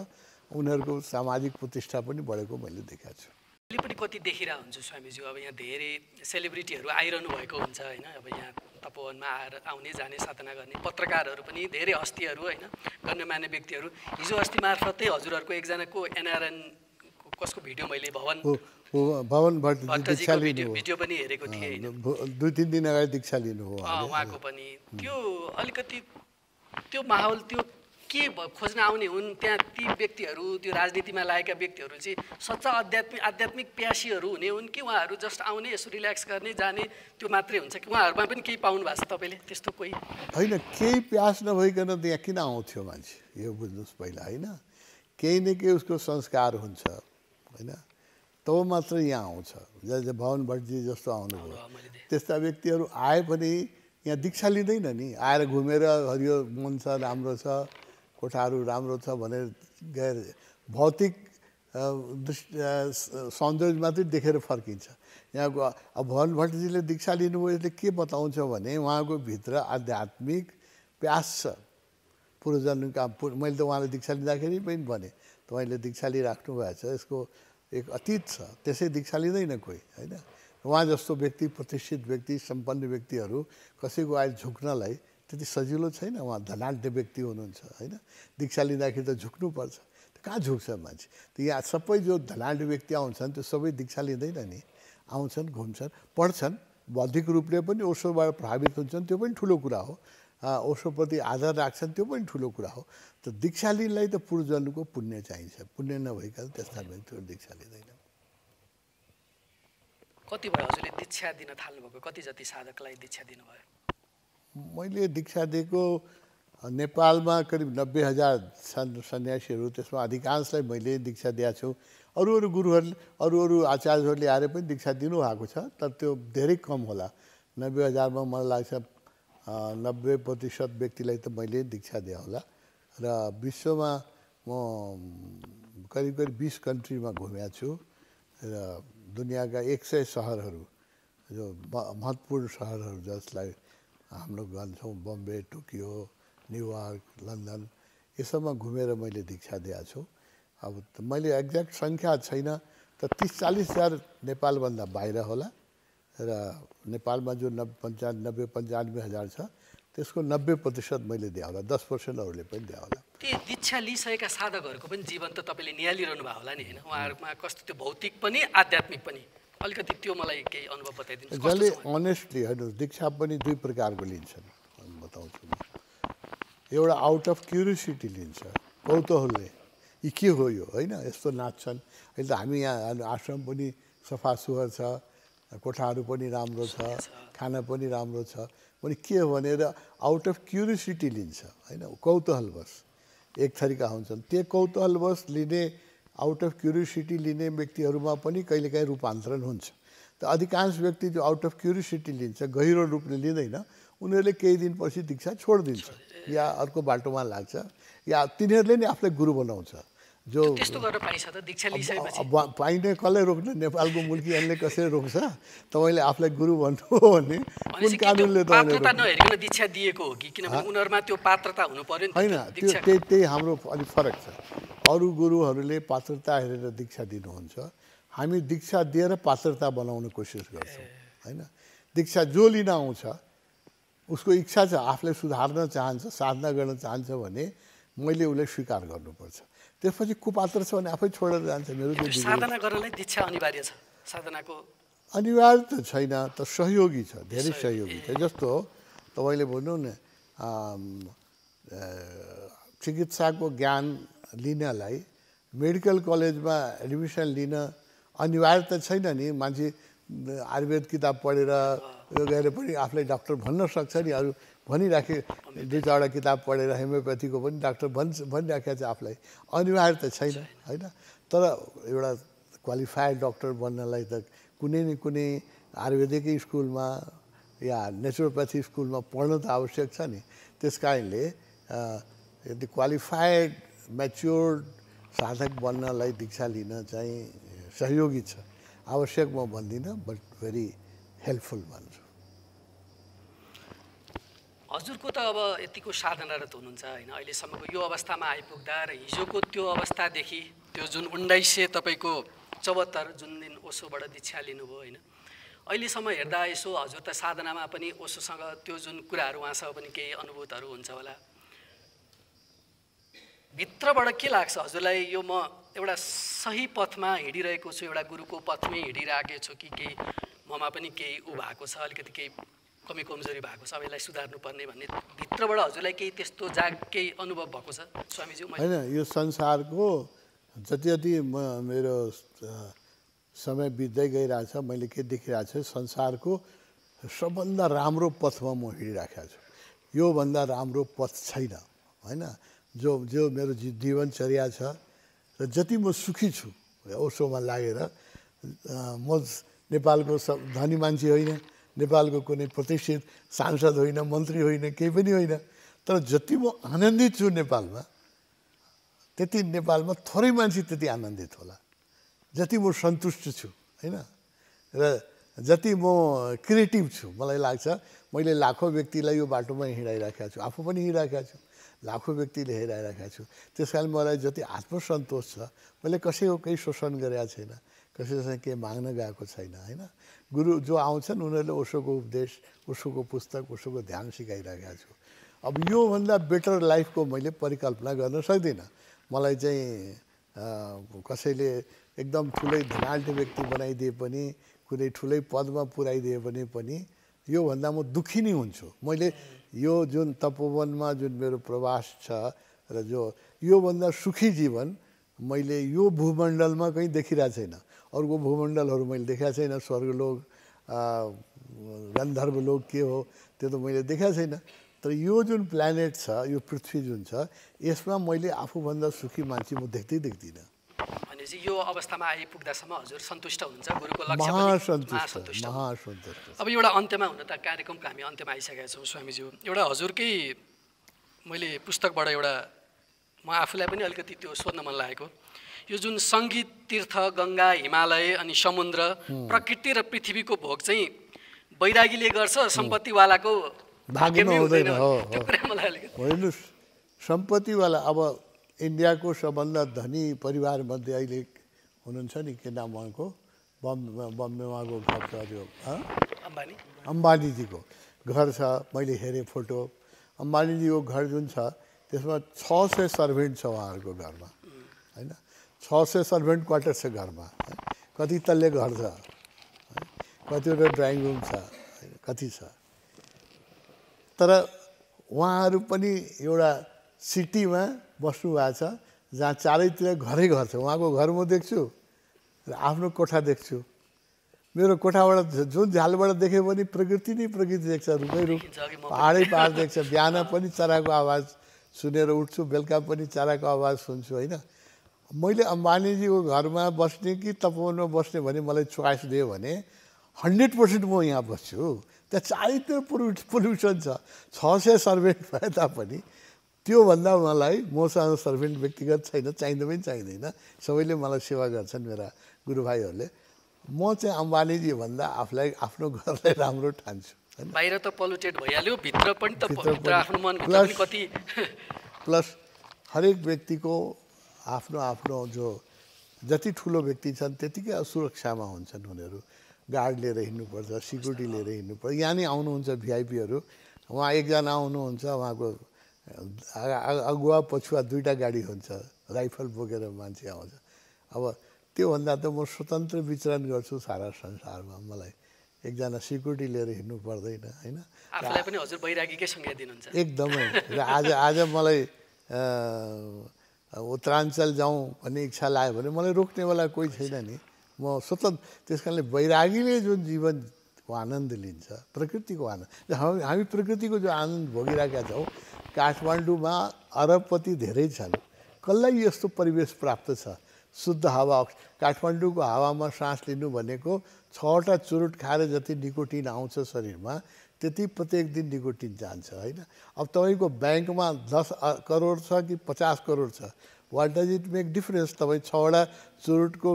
उनीहरूको सामाजिक प्रतिष्ठा पनि बढेको मैले देखेको छु। अहिले पनि कति देखिरहेको हुन्छु स्वामीज्यू, अब यहाँ धेरै सेलिब्रिटीहरू आइरहनु भएको हुन्छ होइन, अब यहाँ तपोवनमा आउने जाने साधना गर्ने पत्रकारहरू पनि धेरै हस्तीहरू होइन, गण्यमान्य व्यक्तिहरू। हिजो अस्ति मार्फतै हजुरहरूको एकजनाको एनआरएन कसको भिडियो मैले भवन भट्टजीको भिडियो पनि हेरेको थिएँ होइन, 2-3 दिन अगाडि दीक्षा लिनु हो उहाँको पनि। त्यो अलिकति त्यो माहौल त्यो के खोज्न आउने हुन् त्यहाँ ती व्यक्तिहरू, त्यो राजनीतिमा लागेका व्यक्तिहरू चाहिँ सच्चा आध्यात्मिक प्यासीहरू हुने हुन् कि उहाँहरू जस्ट आउने यसो रिल्याक्स गर्ने जाने त्यो मात्रै हुन्छ कि उहाँहरूमा पनि केही पाउनु भएको छ तपाईँले त्यस्तो कोही? होइन, केही प्यास नभइकन त्यहाँ किन आउँथ्यो मान्छे, यो बुझ्नुहोस् पहिला होइन। केही न केही उसको संस्कार हुन्छ होइन, तब मात्र यहाँ आउँछ। जस्तै भवन भट्टजी जस्तो आउनुभयो, त्यस्ता व्यक्तिहरू आए पनि यहाँ दीक्षा लिँदैन नि, आएर घुमेर हरियो मन छ, राम्रो छ, कोठाहरू राम्रो छ भनेर गएर भौतिक सौन्दर्य मात्रै देखेर फर्किन्छ। यहाँको अब भवन भट्टजीले दीक्षा लिनुभयो, यसले के बताउँछ भने उहाँको भित्र आध्यात्मिक प्यास छ। पूर्वजन्मका मैले त उहाँले दीक्षा लिँदाखेरि पनि भने तपाईँले दीक्षा लिइराख्नु भएको छ, यसको एक अतीत छ, त्यसै दीक्षा लिँदैन कोही होइन। उहाँ जस्तो व्यक्ति, प्रतिष्ठित व्यक्ति, सम्पन्न व्यक्तिहरू कसैको आएर झुक्नलाई त्यति सजिलो छैन। उहाँ धनाढ्य व्यक्ति हुनुहुन्छ होइन, दीक्षा लिँदाखेरि त झुक्नुपर्छ, कहाँ झुक्छ मान्छे? त यहाँ सबै जो धनाढ्य व्यक्ति आउँछन् त्यो सबै दीक्षा लिँदैन नि, आउँछन्, घुम्छन्, पढ्छन्, बौद्धिक रूपले पनि ओसोबाट प्रभावित हुन्छन्, त्यो पनि ठुलो कुरा हो। ओसोप्रति आदर राख्छन्, त्यो पनि ठुलो कुरा हो। त दीक्षा लिनलाई त पूर्वजन्मको पुण्य चाहिन्छ, पुण्य नभइकन त्यस्ता व्यक्तिहरू दीक्षा लिँदैन। कति भयो हजुरले दीक्षा दिन थाल्नुभएको? कति जति साधकलाई दीक्षा दिनुभयो? मैले दीक्षा दिएको नेपालमा करिब 90,000 सन्यासीहरू, त्यसमा अधिकांशलाई मैले दीक्षा दिएको छु। अरू गुरुहरूले, अरू आचार्यहरूले आएर पनि दीक्षा दिनुभएको छ, तर त्यो धेरै कम होला। 90,000मा मलाई लाग्छ 90% व्यक्तिलाई त मैले दीक्षा दिए होला। र विश्वमा म करिब 20 कन्ट्रीमा घुमेको छु र दुनियाँका 100 सहरहरू, जो महत्त्वपूर्ण सहरहरू जसलाई हाम्रो भन्छौँ बम्बे, टोकियो, न्युयोर्क, लन्डन, यो सबमा घुमेर मैले दीक्षा दिएको छु। अब मैले एक्ज्याक्ट सङ्ख्या छैन, त 30-40 हजार नेपालभन्दा बाहिर होला र नेपालमा जो 90-95 हजार छ त्यसको 90% मैले दिए होला, 10% अरूले पनि दिए होला। त्यो दीक्षा लिइसकेका साधकहरूको पनि जीवन त तपाईँले निहालिरहनु भएको होला नि होइन, उहाँहरूमा कस्तो त्यो भौतिक पनि आध्यात्मिक पनि, अलिकति त्यो मलाई केही अनुभव बताइदिनुहोस्। जसले अनेस्टली हेर्नुहोस्, दीक्षा पनि 2 प्रकारको लिन्छन् बताउँछु म। एउटा आउट अफ क्युरियोसिटी लिन्छ, कौतूहलले यी के हो यो होइन यस्तो नाच्छन् अहिले त हामी यहाँ आश्रम पनि सफा सुग्घर छ, कोठाहरू पनि राम्रो छ, खाना पनि राम्रो छ, पनि के हो भनेर आउट अफ क्युरियोसिटी लिन्छ होइन, कौतूहलवश एक थरीका हुन्छन्। त्यो कौतूहलवश लिने आउट अफ क्युरियोसिटी लिने व्यक्तिहरूमा पनि कहिलेकाहीँ रूपान्तरण हुन्छ। त अधिकांश व्यक्ति जो आउट अफ क्युरियोसिटी लिन्छ, गहिरो रूपले लिँदैन, उनीहरूले केही दिनपछि दीक्षा छोडिदिन्छ या अर्को बाटोमा लाग्छ या तिनीहरूले नै आफूलाई गुरु बनाउँछ। जो त्यस्तो गर्न पाइन्छ त दीक्षा लिइसकेपछि? पाइने कसले रोक्ने, नेपालको मुल्कीहरूले कसरी रोक्छ? तपाईँले आफूलाई गुरु भन्नु हो भने कुन कानुनले पात्रता नहेरिकन दीक्षा दिएको हो कि? किनभने उनीहरूमा त्यो पात्रता हुनु पर्यो नि। होइन, त्यो त्यही हाम्रो अलिक फरक छ। अरू गुरुहरूले पात्रता हेरेर दीक्षा दिनुहुन्छ, हामी दीक्षा दिएर पात्रता बनाउने कोसिस गर्छौँ होइन। दीक्षा जो लिन आउँछ उसको इच्छा छ, आफूलाई सुधार्न चाहन्छ, साधना गर्न चाहन्छ भने मैले उसलाई स्वीकार गर्नुपर्छ। त्यसपछि कुपात्र छ भने आफै छोडेर जान्छ। मेरो त्यो साधना गर्नलाई दीक्षा अनिवार्य छ? साधनाको अनिवार्य त छैन, त सहयोगी छ, धेरै सहयोगी छ। जस्तो तपाईँले भन्नु न चिकित्साको ज्ञान लिनलाई मेडिकल कलेजमा एडमिसन लिन अनिवार्य त छैन नि। मान्छे आयुर्वेद किताब पढेर यो गएर पनि आफूलाई डाक्टर भन्न सक्छ नि। अरू भनिराखे दुई चारवटा किताब पढेर होमियोप्याथीको पनि डाक्टर भनिराखेको छ आफूलाई, अनिवार्य त छैन होइन। तर एउटा क्वालिफाइड डक्टर बन्नलाई त कुनै न कुनै आयुर्वेदिकै स्कुलमा या नेचुरोप्याथी स्कुलमा पढ्न त आवश्यक छ नि। त्यस कारणले यदि क्वालिफाइड म्याच्योर्ड साधक बन्नलाई दीक्षा लिन चाहिँ सहयोगी छ, आवश्यक म भन्दिनँ, बट भेरी हेल्पफुल भन्छु। हजुरको त अब यतिको साधनारत हुनुहुन्छ होइन, अहिलेसम्मको यो अवस्थामा आइपुग्दा र हिजोको त्यो अवस्थादेखि त्यो जुन 1974 जुन दिन ओशोबाट दीक्षा लिनुभयो होइन, अहिलेसम्म हेर्दा यसो हजुर त साधनामा पनि ओशोसँग त्यो जुन कुराहरू उहाँसँग पनि केही अनुभूतहरू हुन्छ होला, भित्रबाट के लाग्छ हजुरलाई? यो म एउटा सही पथमा हिँडिरहेको छु, एउटा गुरुको पथमै हिँडिरहेको छु कि केही ममा पनि केही भएको छ, अलिकति केही कमी कमजोरी भएको छ, अब यसलाई सुधार्नु पर्ने भन्ने भित्रबाट हजुरलाई केही त्यस्तो केही अनुभव भएको छ स्वामीज्यू? होइन, यो संसारको जति जति मेरो समय बित्दै गइरहेछ मैले के देखिरहेको छु, संसारको सबभन्दा राम्रो पथमा म हिँडिराखेको छु। योभन्दा राम्रो पथ छैन होइन। जो मेरो जीवनचर्या छ र जति म सुखी छु ओशोमा लागेर, म नेपालको धनी मान्छे होइन, नेपालको कुनै प्रतिष्ठित सांसद होइन, मन्त्री होइन, केही पनि होइन, तर जति म आनन्दित छु नेपालमा, त्यति नेपालमा थोरै मान्छे त्यति आनन्दित होला जति म सन्तुष्ट छु होइन। र जति म क्रिएटिभ छु, मलाई लाग्छ मैले लाखौँ व्यक्तिलाई यो बाटोमा हिँडाइराखेको छु, आफू पनि हिँडिराखेको छु, लाखौँ व्यक्तिले हेरिरहेको छु। त्यस कारण मलाई जति आत्मसन्तोष छ, मैले कसैको केही शोषण गरेको छैन, कसैसँग केही माग्न गएको छैन होइन। गुरु जो आउँछन् उनीहरूले ओशोको उपदेश, ओशोको पुस्तक, ओशोको ध्यान सिकाइरहेको छु। अब योभन्दा बेटर लाइफको मैले परिकल्पना गर्न सक्दिनँ। मलाई चाहिँ कसैले एकदम ठुलै धनाढ्य व्यक्ति बनाइदिए पनि, कुनै ठुलै पदमा पुर्याइदिए पनि योभन्दा म दुःखी नै हुन्छु। मैले यो जुन तपोवनमा जुन मेरो प्रवास छ र जो योभन्दा सुखी जीवन मैले यो भूमण्डलमा कहीँ देखिरहेको छैन। अर्को भूमण्डलहरू मैले देखाएको छैन, स्वर्गलोक, गन्धर्वलोक के हो त्यो त मैले देखाएको छैन। तर यो जुन प्लानेट छ, यो पृथ्वी जुन छ, यसमा मैले आफूभन्दा सुखी मान्छे म देख्दिनँ। भनेपछि यो अवस्थामा आइपुग्दासम्म हजुर सन्तुष्ट हुनुहुन्छ? गुरुको लक्ष्य महासन्तुष्ट। अब एउटा अन्त्यमा हुन त कार्यक्रमको हामी अन्त्यमा आइसकेका छौँ स्वामीज्यू। एउटा हजुरकै मैले पुस्तकबाट एउटा म आफूलाई पनि अलिकति त्यो सोध्न मन लागेको, यो जुन सङ्गीत, तीर्थ, गङ्गा, हिमालय अनि समुद्र, प्रकृति र पृथ्वीको भोग चाहिँ वैरागीले गर्छ, सम्पत्तिवालाको भाग्यमै हुँदैन। त्यो कुरा मलाई अलिकति हेर्नुहोस्, सम्पत्तिवाला अब इन्डियाको सबभन्दा धनी परिवारमध्ये अहिले हुनुहुन्छ नि, के नाम उहाँको, बम्बेमा उहाँको घर छ, त्यो अम्बानीजीको घर छ। मैले हेरेँ फोटो, अम्बानीजीको घर जुन छ त्यसमा 600 सर्भेन्ट छ उहाँहरूको घरमा होइन। 600 सर्भेन्ट क्वार्टर छ घरमा, कति तल्ले घर छ, कतिवटा ड्राइङ रुम छ, कति छ। तर उहाँहरू पनि एउटा सिटीमा बस्नु भएको छ जहाँ चारैतिर घरै घर छ। उहाँको घर म देख्छु र आफ्नो कोठा देख्छु। मेरो कोठाबाट जुन झ्यालबाट देख्यो भने प्रकृति नै प्रकृति देख्छ, रुखै रुख, पहाडै पहाड देख्छ। बिहान पनि चराको आवाज सुनेर उठ्छु, बेलुका पनि चराको आवाज सुन्छु होइन। मैले अम्बानीजीको घरमा बस्ने कि तपोवनमा बस्ने भने मलाई चोइस दियो भने 100% म यहाँ बस्छु। त्यहाँ चारैतिर पोल्युसन छ, 600 सर्भेन्ट भए तापनि त्योभन्दा मलाई मसँग सर्भेन्ट व्यक्तिगत छैन, चाहिँदा पनि चाहिँदैन। सबैले मलाई सेवा गर्छन् मेरा गुरुभाइहरूले। म चाहिँ अम्बानीजी भन्दा आफूलाई आफ्नो घरलाई राम्रो ठान्छु होइन। बाहिर त पोल्युटेड भइहाल्यो, भित्र पनि त भित्र आफ्नो मनभित्र पनि कति प्लस हरेक व्यक्तिको आफ्नो आफ्नो जो जति ठुलो व्यक्ति छन् त्यतिकै असुरक्षामा हुन्छन् उनीहरू। गार्ड लिएर हिँड्नुपर्छ, सिक्युरिटी लिएर हिँड्नुपर्छ। यहाँ नै आउनुहुन्छ भिआइपीहरू, उहाँ एकजना आउनुहुन्छ, उहाँको अगुवा पछुवा दुईवटा गाडी हुन्छ, राइफल बोकेर मान्छे आउँछ। अब त्योभन्दा त म स्वतन्त्र विचरण गर्छु सारा संसारमा। मलाई एकजना सिक्युरिटी लिएर हिँड्नु पर्दैन होइन। आफूलाई पनि हजुर वैरागीकै संज्ञा दिनुहुन्छ एकदमै। र आज मलाई उत्तराञ्चल जाउँ भन्ने इच्छा लाग्यो भने मलाई रोक्नेवाला कोही छैन नि। म स्वतन्त्र। त्यस कारणले वैरागीले जुन जीवनको आनन्द लिन्छ, प्रकृतिको आनन्द, हामी प्रकृतिको जो आनन्द भोगिरहेका छौँ। काठमाडौँमा अरबपति धेरै छन्, कसलाई यस्तो परिवेश प्राप्त छ? शुद्ध हावा। काठमाडौँको हावामा सास लिनु भनेको 6वटा चुरुट खाएर जति निकोटिन आउँछ शरीरमा त्यति प्रत्येक दिन निकोटिन जान्छ होइन। अब तपाईँको ब्याङ्कमा 10 करोड छ कि 50 करोड छ, what does it make difference? तपाईँ 6वटा चुरुटको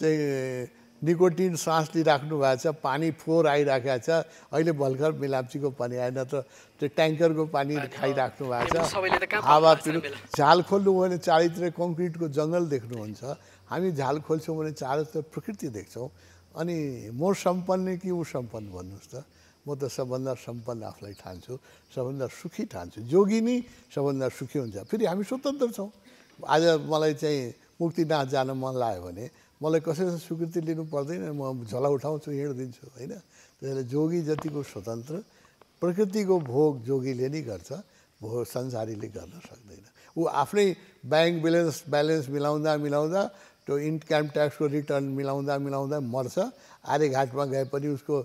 चाहिँ निकोटिन सास लिइराख्नु भएको छ, पानी फोहोर आइराखेको छ। अहिले भर्खर मिलाप्चीको पानी आएन त त्यो ट्याङ्करको पानी खाइराख्नु भएको छ। हावा पिउ। झाल खोल्नुभयो भने चारैतिर कङ्क्रिटको जङ्गल देख्नुहुन्छ। हामी झाल खोल्छौँ भने चारैतिर प्रकृति देख्छौँ। अनि म सम्पन्न कि ऊ सम्पन्न भन्नुहोस् त? म त सबभन्दा सम्पन्न आफूलाई ठान्छु, सबभन्दा सुखी ठान्छु। जोगी नै सबभन्दा सुखी हुन्छ। फेरि हामी स्वतन्त्र छौँ। आज मलाई चाहिँ मुक्तिनाथ जान मन लाग्यो भने मलाई कसैसँग स्वीकृति लिनु पर्दैन, म झोला उठाउँछु, हिँडिदिन्छु होइन। त्यसैले जोगी जतिको स्वतन्त्र, प्रकृतिको भोग जोगीले नै गर्छ, भोग संसारीले गर्न सक्दैन। ऊ आफ्नै ब्याङ्क ब्यालेन्स मिलाउँदा त्यो इन्कम ट्याक्सको रिटर्न मिलाउँदा मर्छ। आर्यघाटमा गए पनि उसको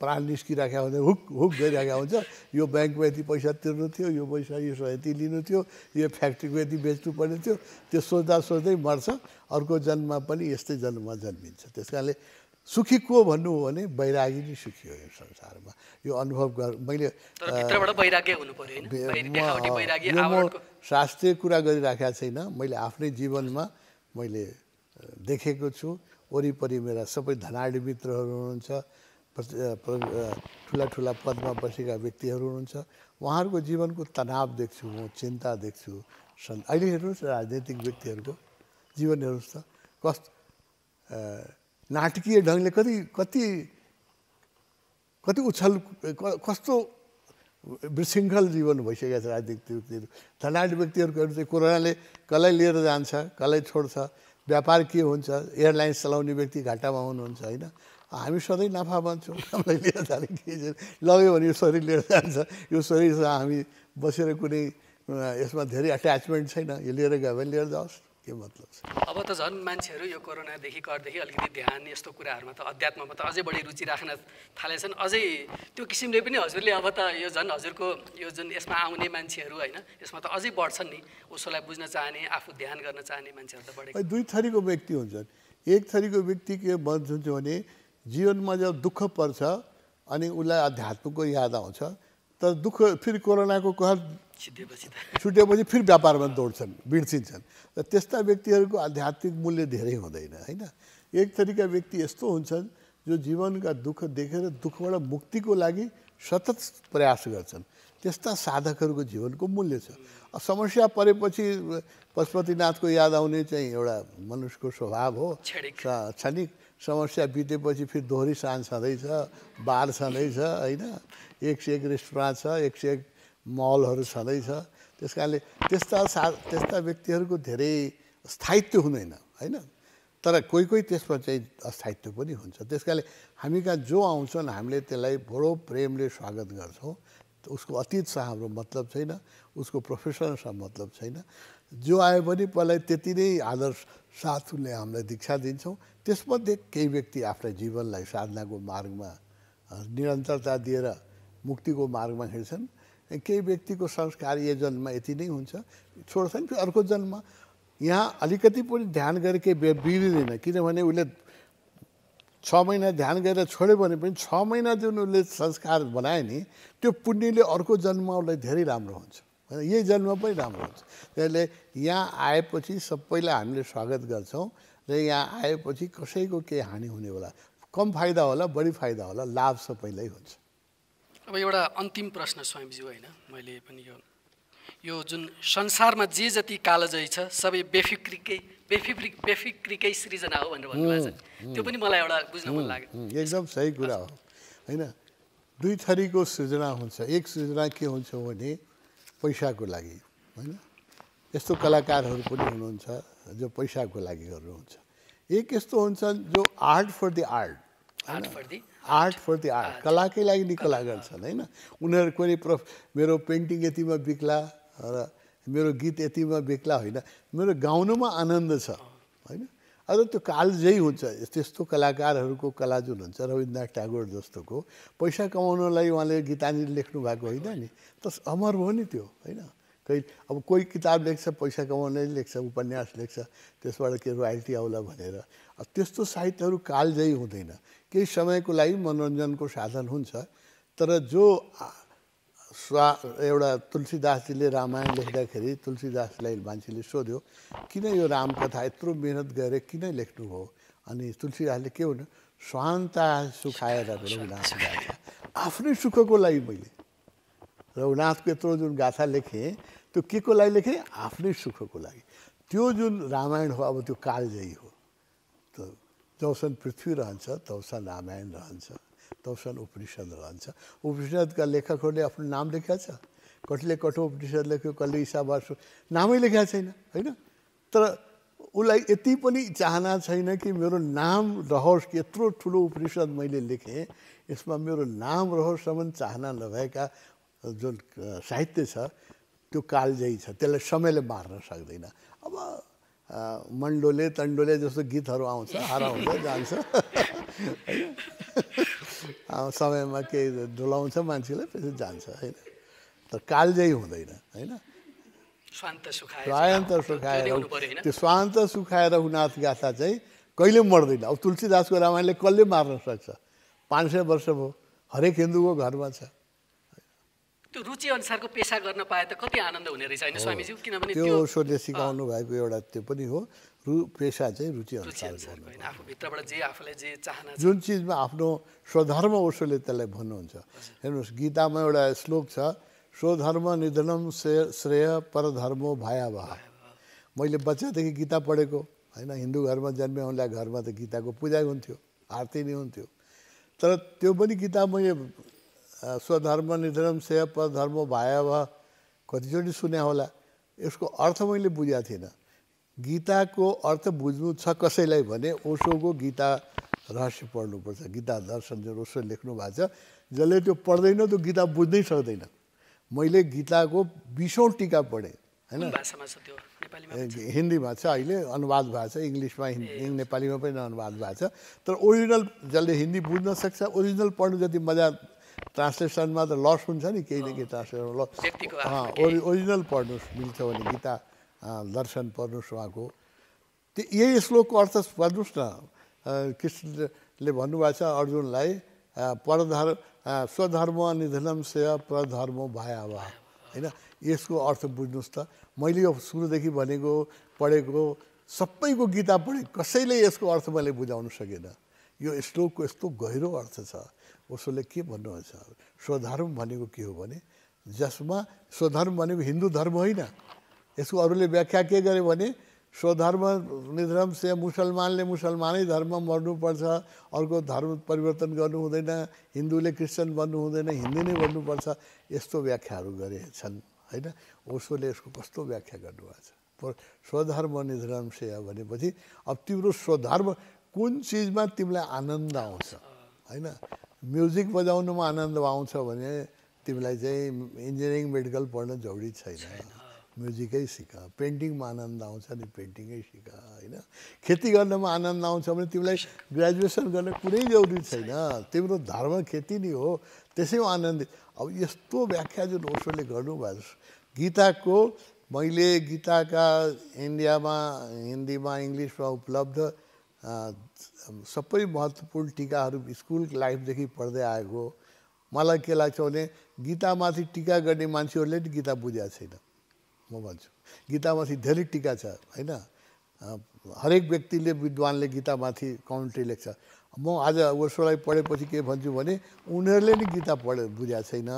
प्राण निस्किराखेको हुन्छ, हुक गइरहेको हुन्छ। यो ब्याङ्कमा यति पैसा तिर्नु थियो, यो पैसा यसो यति लिनु थियो, यो फ्याक्ट्रीको यति बेच्नुपर्ने थियो, त्यो सोच्दै मर्छ। अर्को जन्ममा पनि यस्तै जन्ममा जन्मिन्छ। त्यस कारणले सुखी को भन्नु हो भने वैरागी नै सुखी हो यो संसारमा। यो अनुभव मैले शास्त्रीय कुरा गरिराखेको छैन, मैले आफ्नै जीवनमा मैले देखेको छु। वरिपरि मेरा सबै धनाढ्य मित्रहरू हुनुहुन्छ, ठुला पदमा बसेका व्यक्तिहरू हुनुहुन्छ। उहाँहरूको जीवनको तनाव देख्छु म, चिन्ता देख्छु। अहिले हेर्नुहोस् राजनैतिक व्यक्तिहरूको जीवन हेर्नुहोस् त, नाटकीय ढङ्गले कति उछल, कस्तो विशृङ्खल जीवन भइसकेको छ राजनीतिक व्यक्तिहरू। धनाढ्य व्यक्तिहरूको चाहिँ कोरोनाले कसलाई लिएर जान्छ, कसलाई छोड्छ, व्यापार के हुन्छ, एयरलाइन्स चलाउने व्यक्ति घाटामा हुनुहुन्छ होइन। हामी सधैँ नाफा भन्छौँ, हामीलाई लिएर जाने केही छैन। लग्यो भने यो शरीर लिएर जान्छ, यो शरीरसँग हामी बसेर कुनै यसमा धेरै एट्याचमेन्ट छैन, यो लिएर गयो भने लिएर जाओस्, के मतलब छ। अब त झन् मान्छेहरू यो कोरोनादेखि करदेखि अलिकति ध्यान यस्तो कुराहरूमा त अध्यात्ममा त अझै बढी रुचि राख्न थालेछन्। अझै त्यो किसिमले पनि हजुरले अब त यो झन् हजुरको यो जुन यसमा आउने मान्छेहरू होइन, यसमा त अझै बढ्छन् नि। उसोलाई बुझ्न चाहने, आफू ध्यान गर्न चाहने मान्छेहरू त बढेको। दुई थरीको व्यक्ति हुन्छन्। एक थरीको व्यक्ति के भन्छ भने जीवनमा जब दुःख पर्छ अनि उसलाई अध्यात्मको याद आउँछ, तर दुःख फेरि कोरोनाको कहर छुटेपछि फेरि व्यापारमा दौड्छन्, बिर्सिन्छन्। र त्यस्ता व्यक्तिहरूको आध्यात्मिक मूल्य धेरै हुँदैन होइन। एक थरीका व्यक्ति यस्तो हुन्छन् जो जीवनका दुःख देखेर दुःखबाट मुक्तिको लागि सतत प्रयास गर्छन्। त्यस्ता साधकहरूको जीवनको मूल्य छ। समस्या परेपछि पशुपतिनाथको याद आउने चाहिँ एउटा मनुष्यको स्वभाव हो, क्षणिक। समस्या बितेपछि फेरि दोहोरी साँझ छँदैछ, बार छँदैछ होइन, एक से एक रेस्टुरेन्ट छ, एक से एक मलहरू छँदैछ। त्यस कारणले त्यस्ता व्यक्तिहरूको धेरै स्थायित्व हुँदैन होइन। तर कोही त्यसमा चाहिँ अस्थायित्व पनि हुन्छ। त्यस कारणले हामी कहाँ जो आउँछन् हामीले त्यसलाई बडो प्रेमले स्वागत गर्छौँ। उसको अतीतसँग हाम्रो मतलब छैन, उसको प्रोफेसनसँग मतलब छैन। जो आए पनि पहिला त्यति नै आदर साथ उसले हामीलाई दीक्षा दिन्छौँ। त्यसमध्ये केही व्यक्ति आफ्ना जीवनलाई साधनाको मार्गमा निरन्तरता दिएर मुक्तिको मार्गमा हिँड्छन्। केही व्यक्तिको संस्कार यो जन्ममा यति नै हुन्छ, छोड्छन्, फेरि अर्को जन्म यहाँ अलिकति पनि ध्यान गरेर केही बिग्रिँदैन। किनभने उसले 6 महिना ध्यान गरेर छोड्यो भने पनि 6 महिना जुन उसले संस्कार बनायो नि, त्यो पुण्यले अर्को जन्ममा उसलाई धेरै राम्रो हुन्छ, यही जन्म पनि राम्रो हुन्छ। त्यसले यहाँ आएपछि सबैलाई हामीले स्वागत गर्छौँ र यहाँ आएपछि कसैको केही हानि हुने होला, कम फाइदा होला बढी फाइदा होला, लाभ सबैलाई हुन्छ। अब एउटा अन्तिम प्रश्न स्वामीज्यू, होइन, मैले पनि यो जुन संसारमा जे जति कालजयी छ सबै बेफिक्रीकै सृजना हो भनेर भन्नुभएको छ, त्यो पनि मलाई एउटा बुझ्न मन लाग्यो। एकदम सही कुरा हो, होइन। दुई थरीको सृजना हुन्छ। एक सृजना के हुन्छ भने पैसाको लागि, होइन, यस्तो कलाकारहरू पनि हुनुहुन्छ जो पैसाको लागि गर्नुहुन्छ। एक यस्तो हुन्छ जो art for the art, art for the art, कलाकै लागि नि कला गर्छन्, होइन। उनीहरू कुनै मेरो पेन्टिङ यतिमा बिक्ला र मेरो गीत यतिमा बिक्ला होइन, मेरो गाउनुमा आनन्द छ, होइन। अझ त्यो कालजयी हुन्छ। त्यस्तो कलाकारहरूको कला जुन हुन्छ, रविन्द्रनाथ ट्यागोर जस्तोको पैसा कमाउनलाई उहाँले गीताञ्जली लेख्नु भएको होइन नि, त अमर हो नि त्यो, होइन। अब कोही किताब लेख्छ पैसा कमाउनै लेख्छ, उपन्यास लेख्छ, त्यसबाट के रोयल्टी आउला भनेर। त्यस्तो साहित्यहरू कालजयी हुँदैन, केही समयको लागि मनोरञ्जनको साधन हुन्छ। तर जो एउटा तुलसीदासजीले रामायण लेख्दाखेरि तुलसीदासलाई मान्छेले सोध्यो किन यो रामकथा यत्रो मेहनत गरेर किन लेख्नुभयो, अनि तुलसीदासले के भन्यो, स्वान्ता सुखाएर रघुनाथ गाथा, आफ्नै सुखको लागि मैले रघुनाथको यत्रो जुन गाथा लेखेँ त्यो के को लागि लेखेँ, आफ्नै सुखको लागि। त्यो जुन रामायण हो अब त्यो कालजयी हो। जौसन पृथ्वी रहन्छ तौसन रामायण रहन्छ, तौसन उपनिषद रहन्छ। उपनिषदका लेखकहरूले आफ्नो नाम लेखेका छ, कसले कठोपनिषद लेख्यो, कसले ईशावास, नामै लेखेका छैन, होइन। तर उसलाई यति पनि चाहना छैन कि मेरो नाम रहोस्, कि यत्रो ठुलो उपनिषद मैले लेखेँ यसमा मेरो नाम रहोसम्म चाहना नभएका जुन साहित्य छ त्यो कालजयी छ, त्यसलाई समयले मार्न सक्दैन। अब मन्डोले तन्डोले जस्तो गीतहरू आउँछ, हराउँछ जान्छ, समयमा केही डुलाउँछ मान्छेलाई, पछि जान्छ, होइन। तर कालजयी हुँदैन, होइन। स्वान्त सुखाएर त्यो स्वान्त सुखाएर रघुनाथ गाथा चाहिँ कहिले मर्दैन। अब तुलसीदासको रामायणले कसले मार्न सक्छ? 500 वर्ष भयो, हरेक हिन्दूको घरमा छ। त्यो रुचि अनुसारको पेसा गर्न पाए त कति आनन्द हुने रहेछ, होइन स्वामीज्यू? किनभने त्यो ओशोले सिकाउनु भएको एउटा त्यो पनि हो, पेसा चाहिँ रुचि अनुसार गर्नु, होइन, आफूभित्रबाट जे आफूलाई जे चाहना छ, जुन चिजमा आफ्नो स्वधर्म ओशोले त्यसलाई भन्नुहुन्छ। हेर्नुहोस्, गीतामा एउटा श्लोक छ, स्वधर्म निधनम श्रेय परधर्मो भयावह। मैले बच्चादेखि गीता पढेको, होइन। हिन्दू घरमा जन्मेहरूलाई घरमा त गीताको पूजा हुन्थ्यो, आरती नै हुन्थ्यो। तर त्यो पनि गीता मैले स्वधर्म निधनम श्रेय परधर्मो भयावह कतिचोटि सुने होला, यसको अर्थ मैले बुझेको थिइनँ। गीताको अर्थ बुझ्नु छ कसैलाई भने ओशोको गीता रहस्य पढ्नुपर्छ, गीता दर्शन जुन ओशो लेख्नु भएको छ, जसले त्यो पढ्दैन त्यो गीता बुझ्नै सक्दैन। मैले गीताको 20औं टीका पढेँ, होइन। हिन्दीमा छ, अहिले अनुवाद भएको छ, इङ्ग्लिसमा नेपालीमा पनि अनुवाद भएको छ। तर ओरिजिनल जसले हिन्दी बुझ्न सक्छ, ओरिजिनल पढ्नु जति मजा ट्रान्सलेसनमा त लस हुन्छ नि, केही न केही ट्रान्सलेसन लस। ओरिजिनल पढ्नु मिल्छ भने गीता दर्शन पढ्नुहोस् उहाँको। त्यो यही श्लोकको अर्थ पढ्नुहोस् न। कृष्णले भन्नुभएको छ अर्जुनलाई, स्वधर्म निधनम श्रेय परधर्मो भयावह, होइन। यसको अर्थ बुझ्नुहोस् त। मैले यो सुरुदेखि भनेको पढेको सबैको गीता पढेँ, कसैले यसको अर्थ मैले बुझाउन सकेन। यो श्लोकको यस्तो गहिरो अर्थ छ। उसले के भन्नुहुन्छ, स्वधर्म भनेको के हो भने जसमा स्वधर्म भनेको हिन्दू धर्म होइन। यसको अरूले व्याख्या के गरे भने स्वधर्म निधर्म से मुसलमानले मुसलमानै धर्म मर्नुपर्छ, अर्को धर्म परिवर्तन गर्नु हुँदैन, हिन्दूले क्रिस्चियन बन्नु हुँदैन, हिन्दी नै बन्नुपर्छ, यस्तो व्याख्याहरू गरेछन्, होइन। ओशोले यसको कस्तो व्याख्या गर्नुभएको छ। स्वधर्म निधर्म से भनेपछि अब तिम्रो स्वधर्म कुन चिजमा तिमीलाई आनन्द आउँछ, होइन। म्युजिक बजाउनुमा आनन्द आउँछ भने तिमीलाई चाहिँ इन्जिनियरिङ मेडिकल पढ्न जरुरी छैन, म्युजिकै सिक, पेन्टिङमा आनन्द आउँछ नि पेन्टिङै सिक होइन। खेती गर्नमा आनन्द आउँछ भने तिमीलाई ग्रेजुएसन गर्न कुनै जरुरी छैन, तिम्रो धर्म खेती नै हो, त्यसैमा आनन्दित। अब यस्तो व्याख्या जुन ओशोले गर्नुभयो गीताको, मैले गीताका इन्डियामा हिन्दीमा इङ्ग्लिसमा उपलब्ध सबै महत्त्वपूर्ण टिकाहरू स्कुल लाइफदेखि पढ्दै आएको, मलाई के लाग्छ भने गीतामाथि टिका गर्ने मान्छेहरूले नि गीता बुझेको छैन म भन्छु। गीतामाथि धेरै टिका छ होइन, हरेक व्यक्तिले विद्वानले गीतामाथि कमेन्ट्री लेख्छ। म आज ओशोलाई पढेपछि के भन्छु भने उनीहरूले नि गीता बुझेको छैन।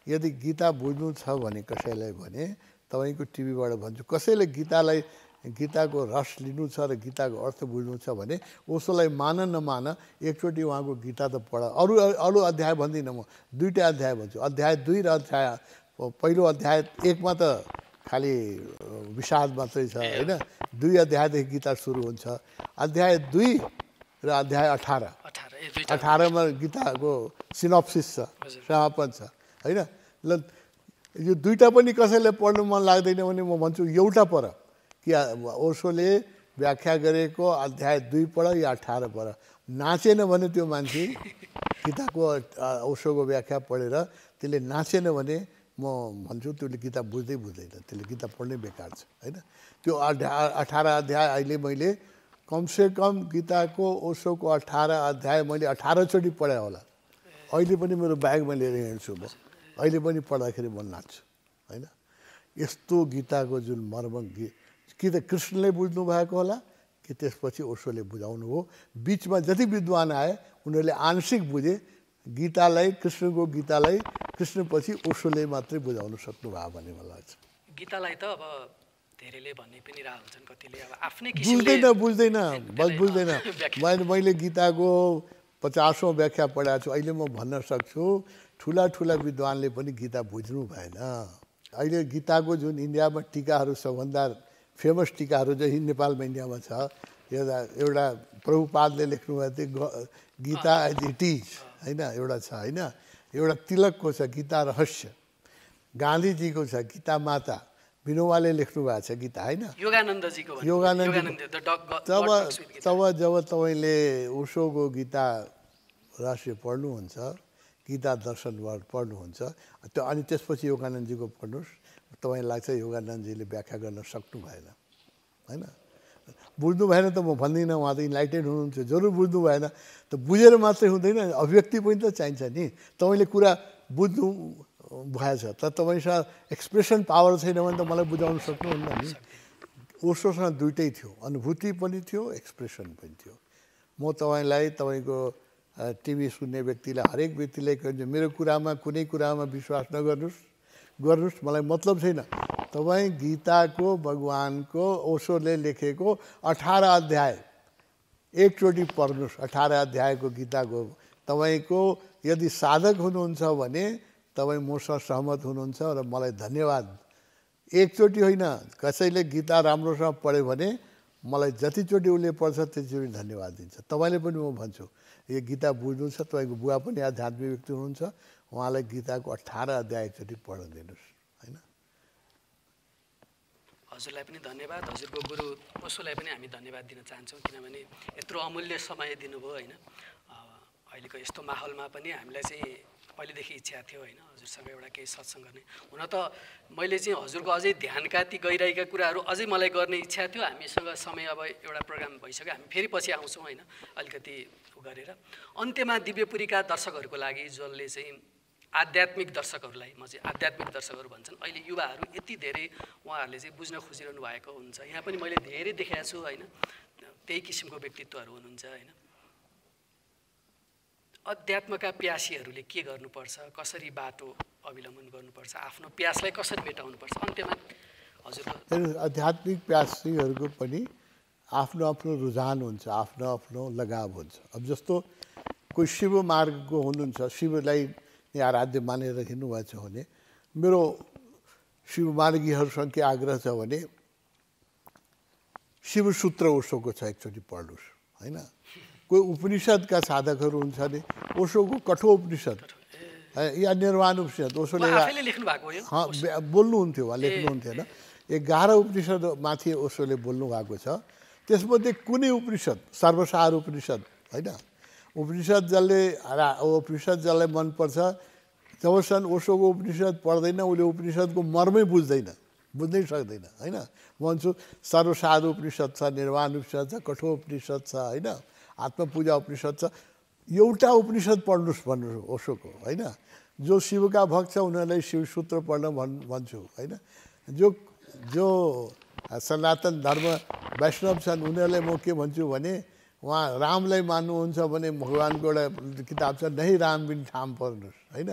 यदि गीता बुझ्नु छ भने कसैलाई भने तपाईँको टिभीबाट भन्छु, कसैले गीताको रस लिनु छ र गीताको अर्थ बुझ्नु छ भने ओशोलाई मान नमान एकचोटि उहाँको गीता त पढ। अरू अध्याय भन्दिनँ म, दुईवटा अध्याय भन्छु। अध्याय 2 र अध्याय पहिलो अध्याय 1मा त खालि विषाद मात्रै छ होइन, 2 अध्यायदेखि गीता सुरु हुन्छ। अध्याय 2 र अध्याय 18मा गीताको सिनोप्सिस छ, समापन छ होइन। ल यो दुईवटा पनि कसैलाई पढ्नु मन लाग्दैन भने म भन्छु एउटा पढ, कि ओशोले व्याख्या गरेको अध्याय 2 पढ या 18 पढ। नाचेन भने त्यो मान्छे गीताको ओशोको व्याख्या पढेर त्यसले नाचेन भने म भन्छु त्यसले गीता बुझ्दैन, त्यसले गीता पढ्नै बेकार छ होइन। त्यो 18 अध्याय अहिले मैले कमसेकम गीताको ओशोको 18 अध्याय मैले 18 चोटि पढाएँ होला। अहिले पनि मेरो ब्यागमा लिएर हिँड्छु म, अहिले पनि पढ्दाखेरि म नाच्छु होइन। यस्तो गीताको जुन मर्म कि त कृष्णले बुझ्नु भएको होला कि त्यसपछि ओशोले बुझाउनु हो। बिचमा जति विद्वान आए उनीहरूले आंशिक बुझे गीतालाई, कृष्णको गीतालाई कृष्णपछि ओशोले मात्रै बुझाउन सक्नुभयो भन्ने मलाई लाग्छ। गीतालाई त अब धेरैले भन्ने पनि रह हुन्छन्, कतिले अब आफ्नै किसिमले बुझ्दैन। मैले गीताको 50औं व्याख्या पढाएको छु। अहिले म भन्न सक्छु ठुला विद्वानले पनि गीता बुझ्नु भएन। अहिले गीताको जुन इन्डियामा टिकाहरू सबभन्दा फेमस टिकाहरू जो नेपालमा इन्डियामा छ, एउटा प्रभुपादले लेख्नुभएको थियो गीता एज इट इज होइन, एउटा छ होइन। एउटा तिलकको छ गीता रहस्य, गान्धीजीको छ गीता माता, विनोबाले लेख्नु भएको छ गीता होइन, तब जब तपाईँले ओशोको गीता रहस्य पढ्नुहुन्छ, गीता दर्शनबाट पढ्नुहुन्छ, अनि त्यसपछि योगानन्दजीको पढ्नुहोस्, तपाईँ लाग्छ योगानन्दजीले व्याख्या गर्न सक्नु भएन होइन। बुझ्नु भएन त म भन्दिनँ, उहाँ त इन्लाइटेड हुनुहुन्छ, जरुर बुझ्नु भएन त। बुझेर मात्रै हुँदैन, अभिव्यक्ति पनि त चाहिन्छ नि। तपाईँले कुरा बुझ्नु भएछ त तपाईँसँग एक्सप्रेसन पावर छैन भने त मलाई बुझाउन सक्नुहुन्न नि। ओशोसँग दुइटै थियो, अनुभूति पनि थियो, एक्सप्रेसन पनि थियो। म तपाईँलाई, तपाईँको टिभी सुन्ने व्यक्तिलाई, हरेक व्यक्तिलाई कहन्छु मेरो कुरामा कुनै कुरामा विश्वास गर्नुहोस्, मलाई मतलब छैन। तपाईँ गीताको भगवानको ओशोले लेखेको 18 अध्याय एकचोटि पढ्नुहोस्। 18 अध्यायको गीताको तपाईँको यदि साधक हुनुहुन्छ भने तपाईँ मसँग सहमत हुनुहुन्छ र मलाई धन्यवाद। एकचोटि होइन, कसैले गीता राम्रोसँग पढ्यो भने मलाई जतिचोटि उसले पढ्छ त्यतिचोटि धन्यवाद दिन्छ। तपाईँले पनि म भन्छु यो गीता बुझ्नु छ, तपाईँको बुवा पनि आध्यात्मिक व्यक्ति हुनुहुन्छ, उहाँलाई गीताको 18 अध्याय एकचोटि पढ्न दिनुहोस् होइन। हजुरलाई पनि धन्यवाद, हजुरको गुरु ओशोलाई पनि हामी धन्यवाद दिन चाहन्छौँ, किनभने यत्रो अमूल्य समय दिनुभयो होइन। अहिलेको यस्तो माहौलमा पनि हामीलाई चाहिँ पहिलेदेखि इच्छा थियो होइन हजुरसँग एउटा केही सत्सङ्ग गर्ने। हुन त मैले चाहिँ हजुरको अझै ध्यानका ती गइरहेका कुराहरू अझै मलाई गर्ने इच्छा थियो। हामीसँग समय अब एउटा प्रोग्राम भइसक्यो, हामी फेरि पछि आउँछौँ होइन अलिकति गरेर। अन्त्यमा दिव्यपुरीका दर्शकहरूको लागि, जसले चाहिँ आध्यात्मिक दर्शकहरूलाई, म चाहिँ आध्यात्मिक दर्शकहरू भन्छन्, अहिले युवाहरू यति धेरै उहाँहरूले चाहिँ बुझ्न खोजिरहनु भएको हुन्छ। यहाँ पनि मैले धेरै देखाएको छु होइन, त्यही किसिमको व्यक्तित्वहरू हुनुहुन्छ होइन। अध्यात्मका प्यासीहरूले के गर्नुपर्छ, कसरी बाटो अवलम्बन गर्नुपर्छ, आफ्नो प्यासलाई कसरी मेटाउनुपर्छ, अन्त्यमा हजुरको आध्यात्मिक प्यासीहरूको पनि आफ्नो आफ्नो रुझान हुन्छ, आफ्नो आफ्नो लगाव हुन्छ। अब जस्तो कोही शिव मार्गको हुनुहुन्छ, शिवलाई आराध्य मानेर हिँड्नुभएको छ भने मेरो शिव मार्गीहरूसँग के आग्रह छ भने शिवसूत्र ओशोको छ एकचोटि पढ्नुहोस् होइन। कोही उपनिषदका साधकहरू हुन्छ भने ओशोको कठोपनिषद या निर्वाण उपनिषद ओशोले आफैले लेख्नु भएको हो यो बोल्नुहुन्थ्यो उहाँ लेख्नुहुन्थेन 11 उपनिषद माथि ओशोले बोल्नु भएको छ त्यसमध्ये कुनै उपनिषद सर्वसार उपनिषद होइन उपनिषद जसलाई मनपर्छ जबसम्म ओशोको उपनिषद पढ्दैन उसले उपनिषदको मर्मै बुझ्नै सक्दैन होइन म भन्छु सर्वसार उपनिषद छ निर्वाण उपनिषद छ कठोपनिषद छ होइन आत्मपूजा उपनिषद छ एउटा उपनिषद पढ्नुहोस् भन्नु ओशोको होइन जो शिवका भक्त छ उनीहरूलाई शिवसूत्र पढ्न भन्छु होइन जो सनातन धर्म वैष्णव छन् उनीहरूलाई म के भन्छु भने उहाँ रामलाई मान्नुहुन्छ भने भगवान्को एउटा किताब छ नै राम बिन ठाम पर्नुहोस् होइन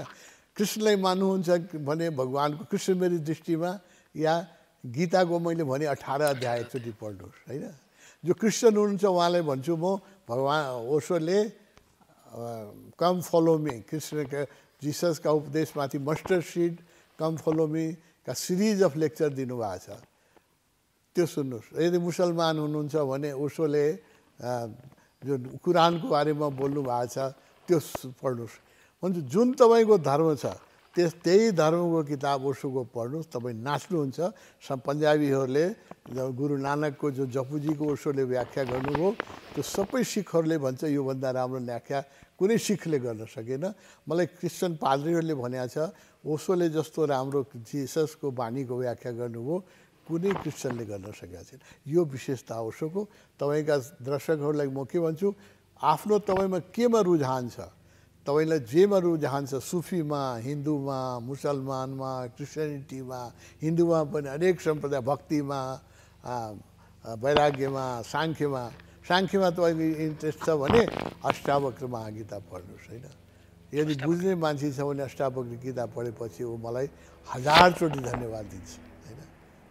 कृष्णलाई मान्नुहुन्छ भने भगवान्को कृष्ण मेरी दृष्टिमा या गीताको मैले भने 18 अध्याय एकचोटि पढ्नुहोस् होइन जो क्रिस्चियन हुनुहुन्छ उहाँलाई भन्छु म भगवान् ओशोले कम फलो मी कृष्णका जिससका उपदेशमाथि मस्टर्ड सिड कम फलो मी का सिरिज अफ लेक्चर दिनुभएको छ त्यो सुन्नुहोस् यदि मुसलमान हुनुहुन्छ भने ओशोले जो कुरानको बारेमा बोल्नु भएको छ त्यो पढ्नुहोस् भन्छु जुन तपाईँको धर्म छ त्यही धर्मको किताब ओशोको पढ्नुहोस् तपाईँ नाच्नुहुन्छ पन्जाबीहरूले गुरु नानकको जो जपुजीको ओशोले व्याख्या गर्नुभयो त्यो सबै सिखहरूले भन्छ योभन्दा राम्रो व्याख्या कुनै सिखले गर्न सकेन मलाई क्रिस्चियन पाद्रीहरूले भनेको छ ओशोले जस्तो राम्रो जिससको बानीको व्याख्या गर्नुभयो कुनै क्रिस्चियनले गर्न सकेको छैन यो विशेषता ओशोको तपाईँका दर्शकहरूलाई म के भन्छु आफ्नो तपाईँमा केमा रुझान छ तपाईँलाई जेमा रुझान छ सुफीमा हिन्दूमा मुसलमानमा क्रिस्चियनिटीमा हिन्दूमा पनि अनेक सम्प्रदाय भक्तिमा वैराग्यमा साङ्ख्यमा तपाईँको इन्ट्रेस्ट छ भने अष्टावक्र महागीता पढ्नुहोस् होइन यदि बुझ्ने मान्छे छ भने अष्टावक्र गीता पढेपछि ऊ मलाई 1000 चोटि धन्यवाद दिन्छ होइन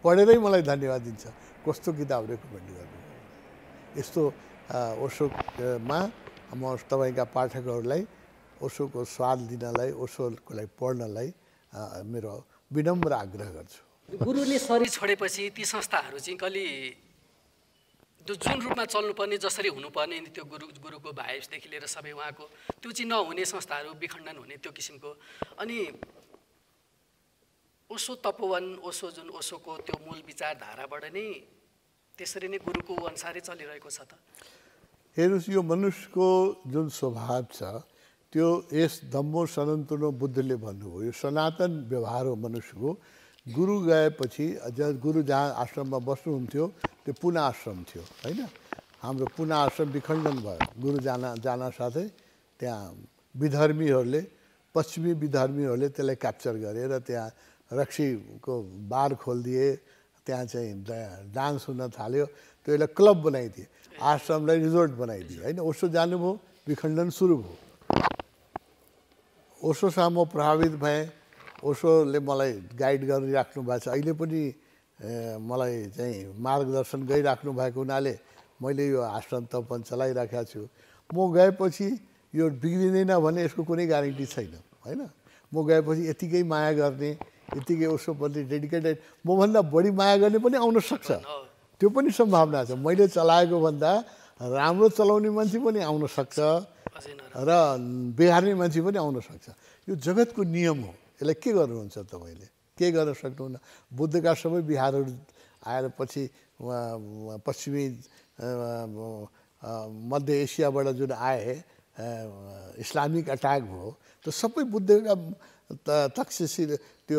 पढेरै मलाई धन्यवाद दिन्छ कस्तो किताब रेकमेन्ड गर्नु यस्तो ओशोमा म तपाईँका पाठकहरूलाई ओशोको स्वाद लिनलाई ओशोको लागि पढ्नलाई मेरो विनम्र आग्रह गर्छु गुरुले शरीर छोडेपछि ती संस्थाहरू चाहिँ कलि जुन रूपमा चल्नुपर्ने जसरी हुनुपर्ने नि त्यो गुरुको भाइसदेखि लिएर सबै उहाँको त्यो चाहिँ नहुने संस्थाहरू विखण्डन हुने त्यो किसिमको अनि ओशो तपोवन ओशोको त्यो मूल विचारधाराबाट नै त्यसरी नै गुरुको अनुसारै चलिरहेको छ त हेर्नुहोस् यो मनुष्यको जुन स्वभाव छ त्यो यस धम्मो सनातनो बुद्धले भन्नुभयो यो सनातन व्यवहार हो मनुष्यको गुरु गएपछि गुरु जहाँ आश्रममा बस्नुहुन्थ्यो त्यो पुनः आश्रम थियो होइन हाम्रो पुनः आश्रम विखण्डन भयो गुरु जान साथै त्यहाँ विधर्मीहरूले पश्चिमी विधर्मीहरूले त्यसलाई क्याप्चर गरेर त्यहाँ रक्सीको बार खोलिदिए त्यहाँ चाहिँ डान्स हुन थाल्यो त्यो एउटा क्लब बनाइदिए आश्रमलाई रिजोर्ट बनाइदिए होइन ओशो जानुभयो विखण्डन सुरु भयो ओशोसँग म प्रभावित भएँ ओशोले मलाई गाइड गरिराख्नु भएको छ अहिले पनि मलाई चाहिँ मार्गदर्शन गरिराख्नु भएको हुनाले मैले यो आश्रम तपन चलाइराखेको छु म गएपछि यो बिग्रिँदैन भने यसको कुनै ग्यारेन्टी छैन होइन म गएपछि यतिकै माया गर्ने यतिकै ओशोप्रति डेडिकेटेड मभन्दा बढी माया गर्ने पनि आउन सक्छ त्यो पनि सम्भावना छ मैले चलाएको भन्दा राम्रो चलाउने मान्छे पनि आउन सक्छ र बिगार्ने मान्छे पनि आउन सक्छ यो जगतको नियम हो यसलाई के गर्नुहुन्छ तपाईँले के गर्न सक्नुहुन्न बुद्धका सबै विहारहरू आएर पछि पश्चिमी मध्य एसियाबाट जुन आए इस्लामिक अट्याक भयो त्यो सबै बुद्धका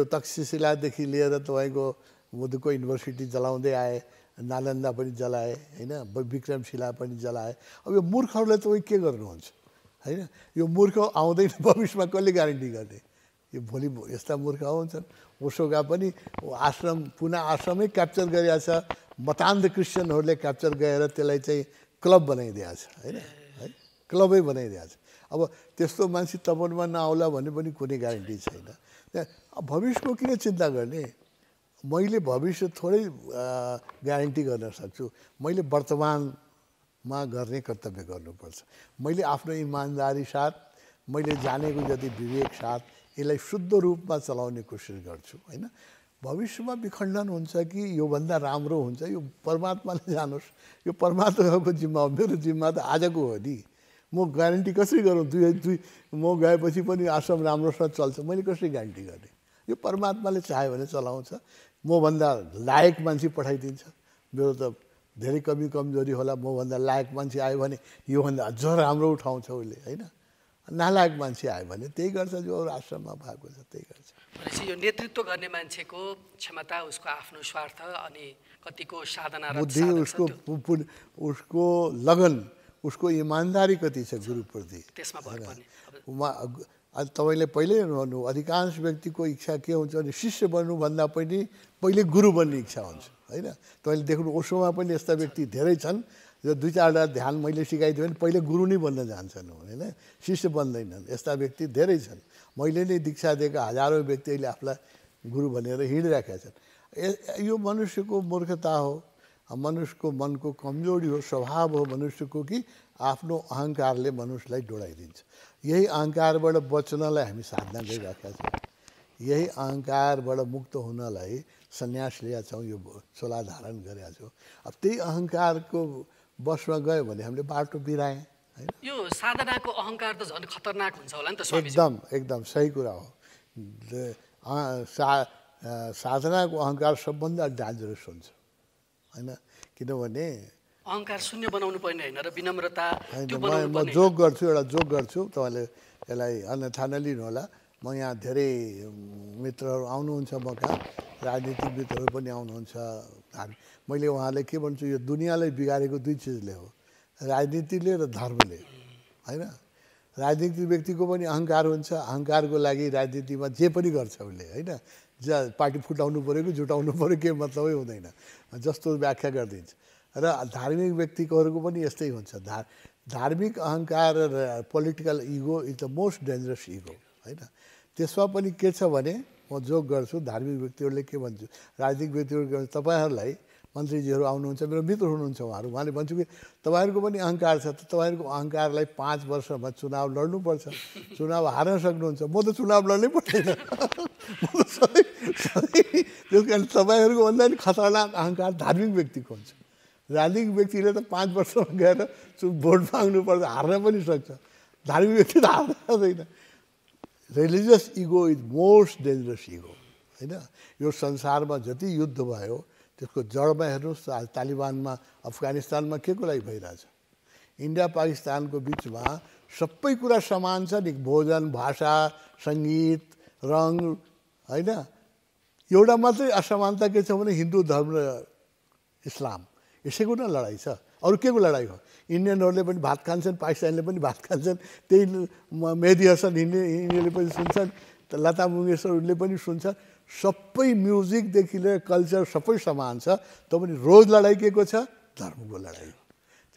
तक्षशिलादेखि लिएर तपाईँको बुद्धको युनिभर्सिटी जलाउँदै आए नालन्दा पनि जलाए होइन विक्रमशिला पनि जलाए अब यो मूर्खहरूलाई तपाईँ के गर्नुहुन्छ होइन यो मूर्ख आउँदैन भविष्यमा कसले ग्यारेन्टी गर्ने यो भोलि यस्ता मूर्ख हुन्छन् ओशोका पनि आश्रम पुनः आश्रमै क्याप्चर गरिरहेको छ मतान्ध क्रिस्चियनहरूले क्याप्चर गरेर त्यसलाई चाहिँ क्लब बनाइदिएको छ होइन है क्लबै बनाइदिएको छ अब त्यस्तो मान्छे तपनमा नआउला भन्ने पनि कुनै ग्यारेन्टी छैन भविष्यको किन चिन्ता गर्ने मैले भविष्य थोरै ग्यारेन्टी गर्न सक्छु मैले वर्तमानमा गर्ने कर्तव्य गर्नुपर्छ मैले आफ्नो इमान्दारी साथ मैले जानेको जति विवेक साथ यसलाई शुद्ध रूपमा चलाउने कोसिस गर्छु होइन भविष्यमा विखण्डन हुन्छ कि योभन्दा राम्रो हुन्छ यो परमात्माले जानुहोस् यो परमात्माको जिम्मा हो मेरो जिम्मा त आजको हो नि म ग्यारेन्टी कसरी गरौँ म गएपछि पनि आश्रम राम्रोसँग चल्छ मैले कसरी ग्यारेन्टी गर्ने यो परमात्माले चाह्यो भने चलाउँछ मभन्दा लायक मान्छे पठाइदिन्छ मेरो त धेरै कमी कमजोरी होला मभन्दा लायक मान्छे आयो भने योभन्दा अझ राम्रो उठाउँछ उसले होइन नालायक मान्छे आयो भने त्यही गर्छ जो अरू आश्रममा भएको छ त्यही गर्छ भनेपछि यो नेतृत्व गर्ने मान्छेको क्षमता उसको आफ्नो स्वार्थ अनि कतिको साधना र बुद्धि उसको लगन उसको इमान्दारी कति छ गुरुप्रति त्यसमा भर पर्ने तपाईँले पहिल्यै भन्नु अधिकांश व्यक्तिको इच्छा के हुन्छ भने शिष्य बन्नुभन्दा पनि पहिले गुरु बन्ने इच्छा हुन्छ होइन तपाईँले देख्नु ओसोमा पनि यस्ता व्यक्ति धेरै छन् जो 2-4 ध्यान मैले सिकाइदिएँ भने पहिले गुरु नै बन्न जान्छन् होइन शिष्य बन्दैनन् यस्ता व्यक्ति धेरै छन् मैले नै दीक्षा दिएका हजारौँ व्यक्ति अहिले आफूलाई गुरु भनेर हिँडिरहेका छन् यो मनुष्यको मूर्खता हो मनुष्यको मनको कमजोरी हो स्वभाव हो मनुष्यको कि आफ्नो अहङ्कारले मनुष्यलाई डोडाइदिन्छ यही अहङ्कारबाट बच्नलाई हामी साधना गरिरहेका छौँ यही अहङ्कारबाट मुक्त हुनलाई सन्यास लिएका छौँ यो चोला धारण गरेका छौँ अब त्यही अहङ्कारको बसमा गयो भने हामीले बाटो बिरायौँ होइन यो साधनाको अहङ्कार त झन् खतरनाक हुन्छ होला नि त स्वामीजी एकदम सही कुरा हो साधनाको अहङ्कार सबभन्दा डेन्जरस हुन्छ होइन किनभने अहङ्कार शून्य बनाउनु पर्ने होइन र विनम्रता त्यो म बनाउनु पर्ने जोक गर्छु एउटा जोक गर्छु तपाईँले यसलाई अन्यथा नलिनु होला म यहाँ धेरै मित्रहरू आउनुहुन्छ म कहाँ राजनीतिक मित्रहरू पनि आउनुहुन्छ मैले उहाँलाई के भन्छु यो दुनियाँलाई बिगारेको दुई चिजले हो राजनीतिले र धर्मले होइन राजनीतिक व्यक्तिको पनि अहङ्कार हुन्छ अहङ्कारको लागि राजनीतिमा जे पनि गर्छ उसले होइन पार्टी फुटाउनु पऱ्यो कि जुटाउनु पऱ्यो केही मतलबै हुँदैन जस्तो व्याख्या गरिदिन्छ र धार्मिक व्यक्तिहरूको पनि यस्तै हुन्छ धार्मिक अहङ्कार र political ego is the most dangerous ego होइन त्यसमा पनि के छ भने म जोक गर्छु धार्मिक व्यक्तिहरूले के भन्छु राजनीतिक व्यक्तिहरू तपाईँहरूलाई मन्त्रीजीहरू आउनुहुन्छ मेरो मित्र हुनुहुन्छ उहाँले भन्छु कि तपाईँहरूको पनि अहङ्कार छ तपाईँहरूको अहङ्कारलाई 5 वर्षमा चुनाव लड्नुपर्छ चुनाव हार्न सक्नुहुन्छ म त चुनाव लड्नै पर्दैन त्यस कारण तपाईँहरूको भन्दा पनि खतरनाक अहङ्कार धार्मिक व्यक्तिको हुन्छ राजनीतिक व्यक्तिले त 5 वर्षमा गएर भोट माग्नुपर्छ हार्न पनि सक्छ धार्मिक व्यक्ति त हार्न सक्दैन religious ego is most dangerous ego होइन यो संसारमा जति युद्ध भयो त्यसको जडमा हेर्नुहोस् आज तालिबानमा अफगानिस्तानमा के को लागि भइरहेछ इन्डिया पाकिस्तानको बिचमा सबै कुरा समान छ नि भोजन भाषा सङ्गीत रङ होइन एउटा मात्रै असमानता के छ भने हिन्दू धर्म र इस्लाम यसैको न लडाइँ छ अरू के को लडाइँ हो इन्डियनहरूले पनि भात खान्छन् पाकिस्तानले पनि भात खान्छन् त्यही मेहदी हसन यिनीहरूले पनि सुन्छन् लता मङ्गेशकरले पनि सुन्छन् सबै म्युजिकदेखि लिएर कल्चर सबै समान छ पनि रोज लडाइँ के को छ धर्मको लडाइँ हो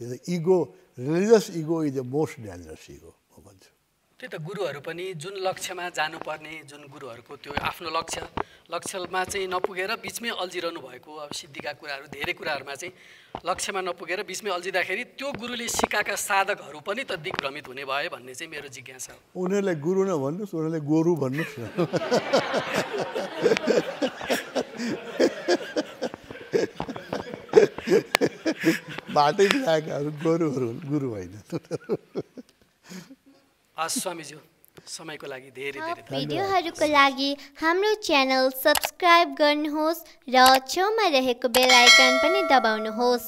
त्यो ego religious ego is the most dangerous ego म भन्छु त्यही त गुरुहरू पनि जुन लक्ष्यमा जानुपर्ने जुन गुरुहरूको त्यो आफ्नो लक्ष्यमा चाहिँ नपुगेर बिचमै अल्झिरहनु भएको अब सिद्धिका कुराहरू धेरै कुराहरूमा चाहिँ लक्ष्यमा नपुगेर बिचमै अल्झिँदाखेरि त्यो गुरुले सिकाएका साधकहरू पनि त दिग्भ्रमित हुने भयो भन्ने चाहिँ मेरो जिज्ञासा हो उनीहरूलाई गुरु नभन्नुहोस् उनीहरूलाई गोरु भन्नुहोस् न बाटै बिराएकाहरू गोरुहरू गुरु होइन स्वामीज्यू समयको लागि धेरै धेरै भिडियोहरूको लागि हाम्रो च्यानल सब्स्क्राइब गर्नुहोस् र छेउमा रहेको बेल आइकन पनि दबाउनुहोस्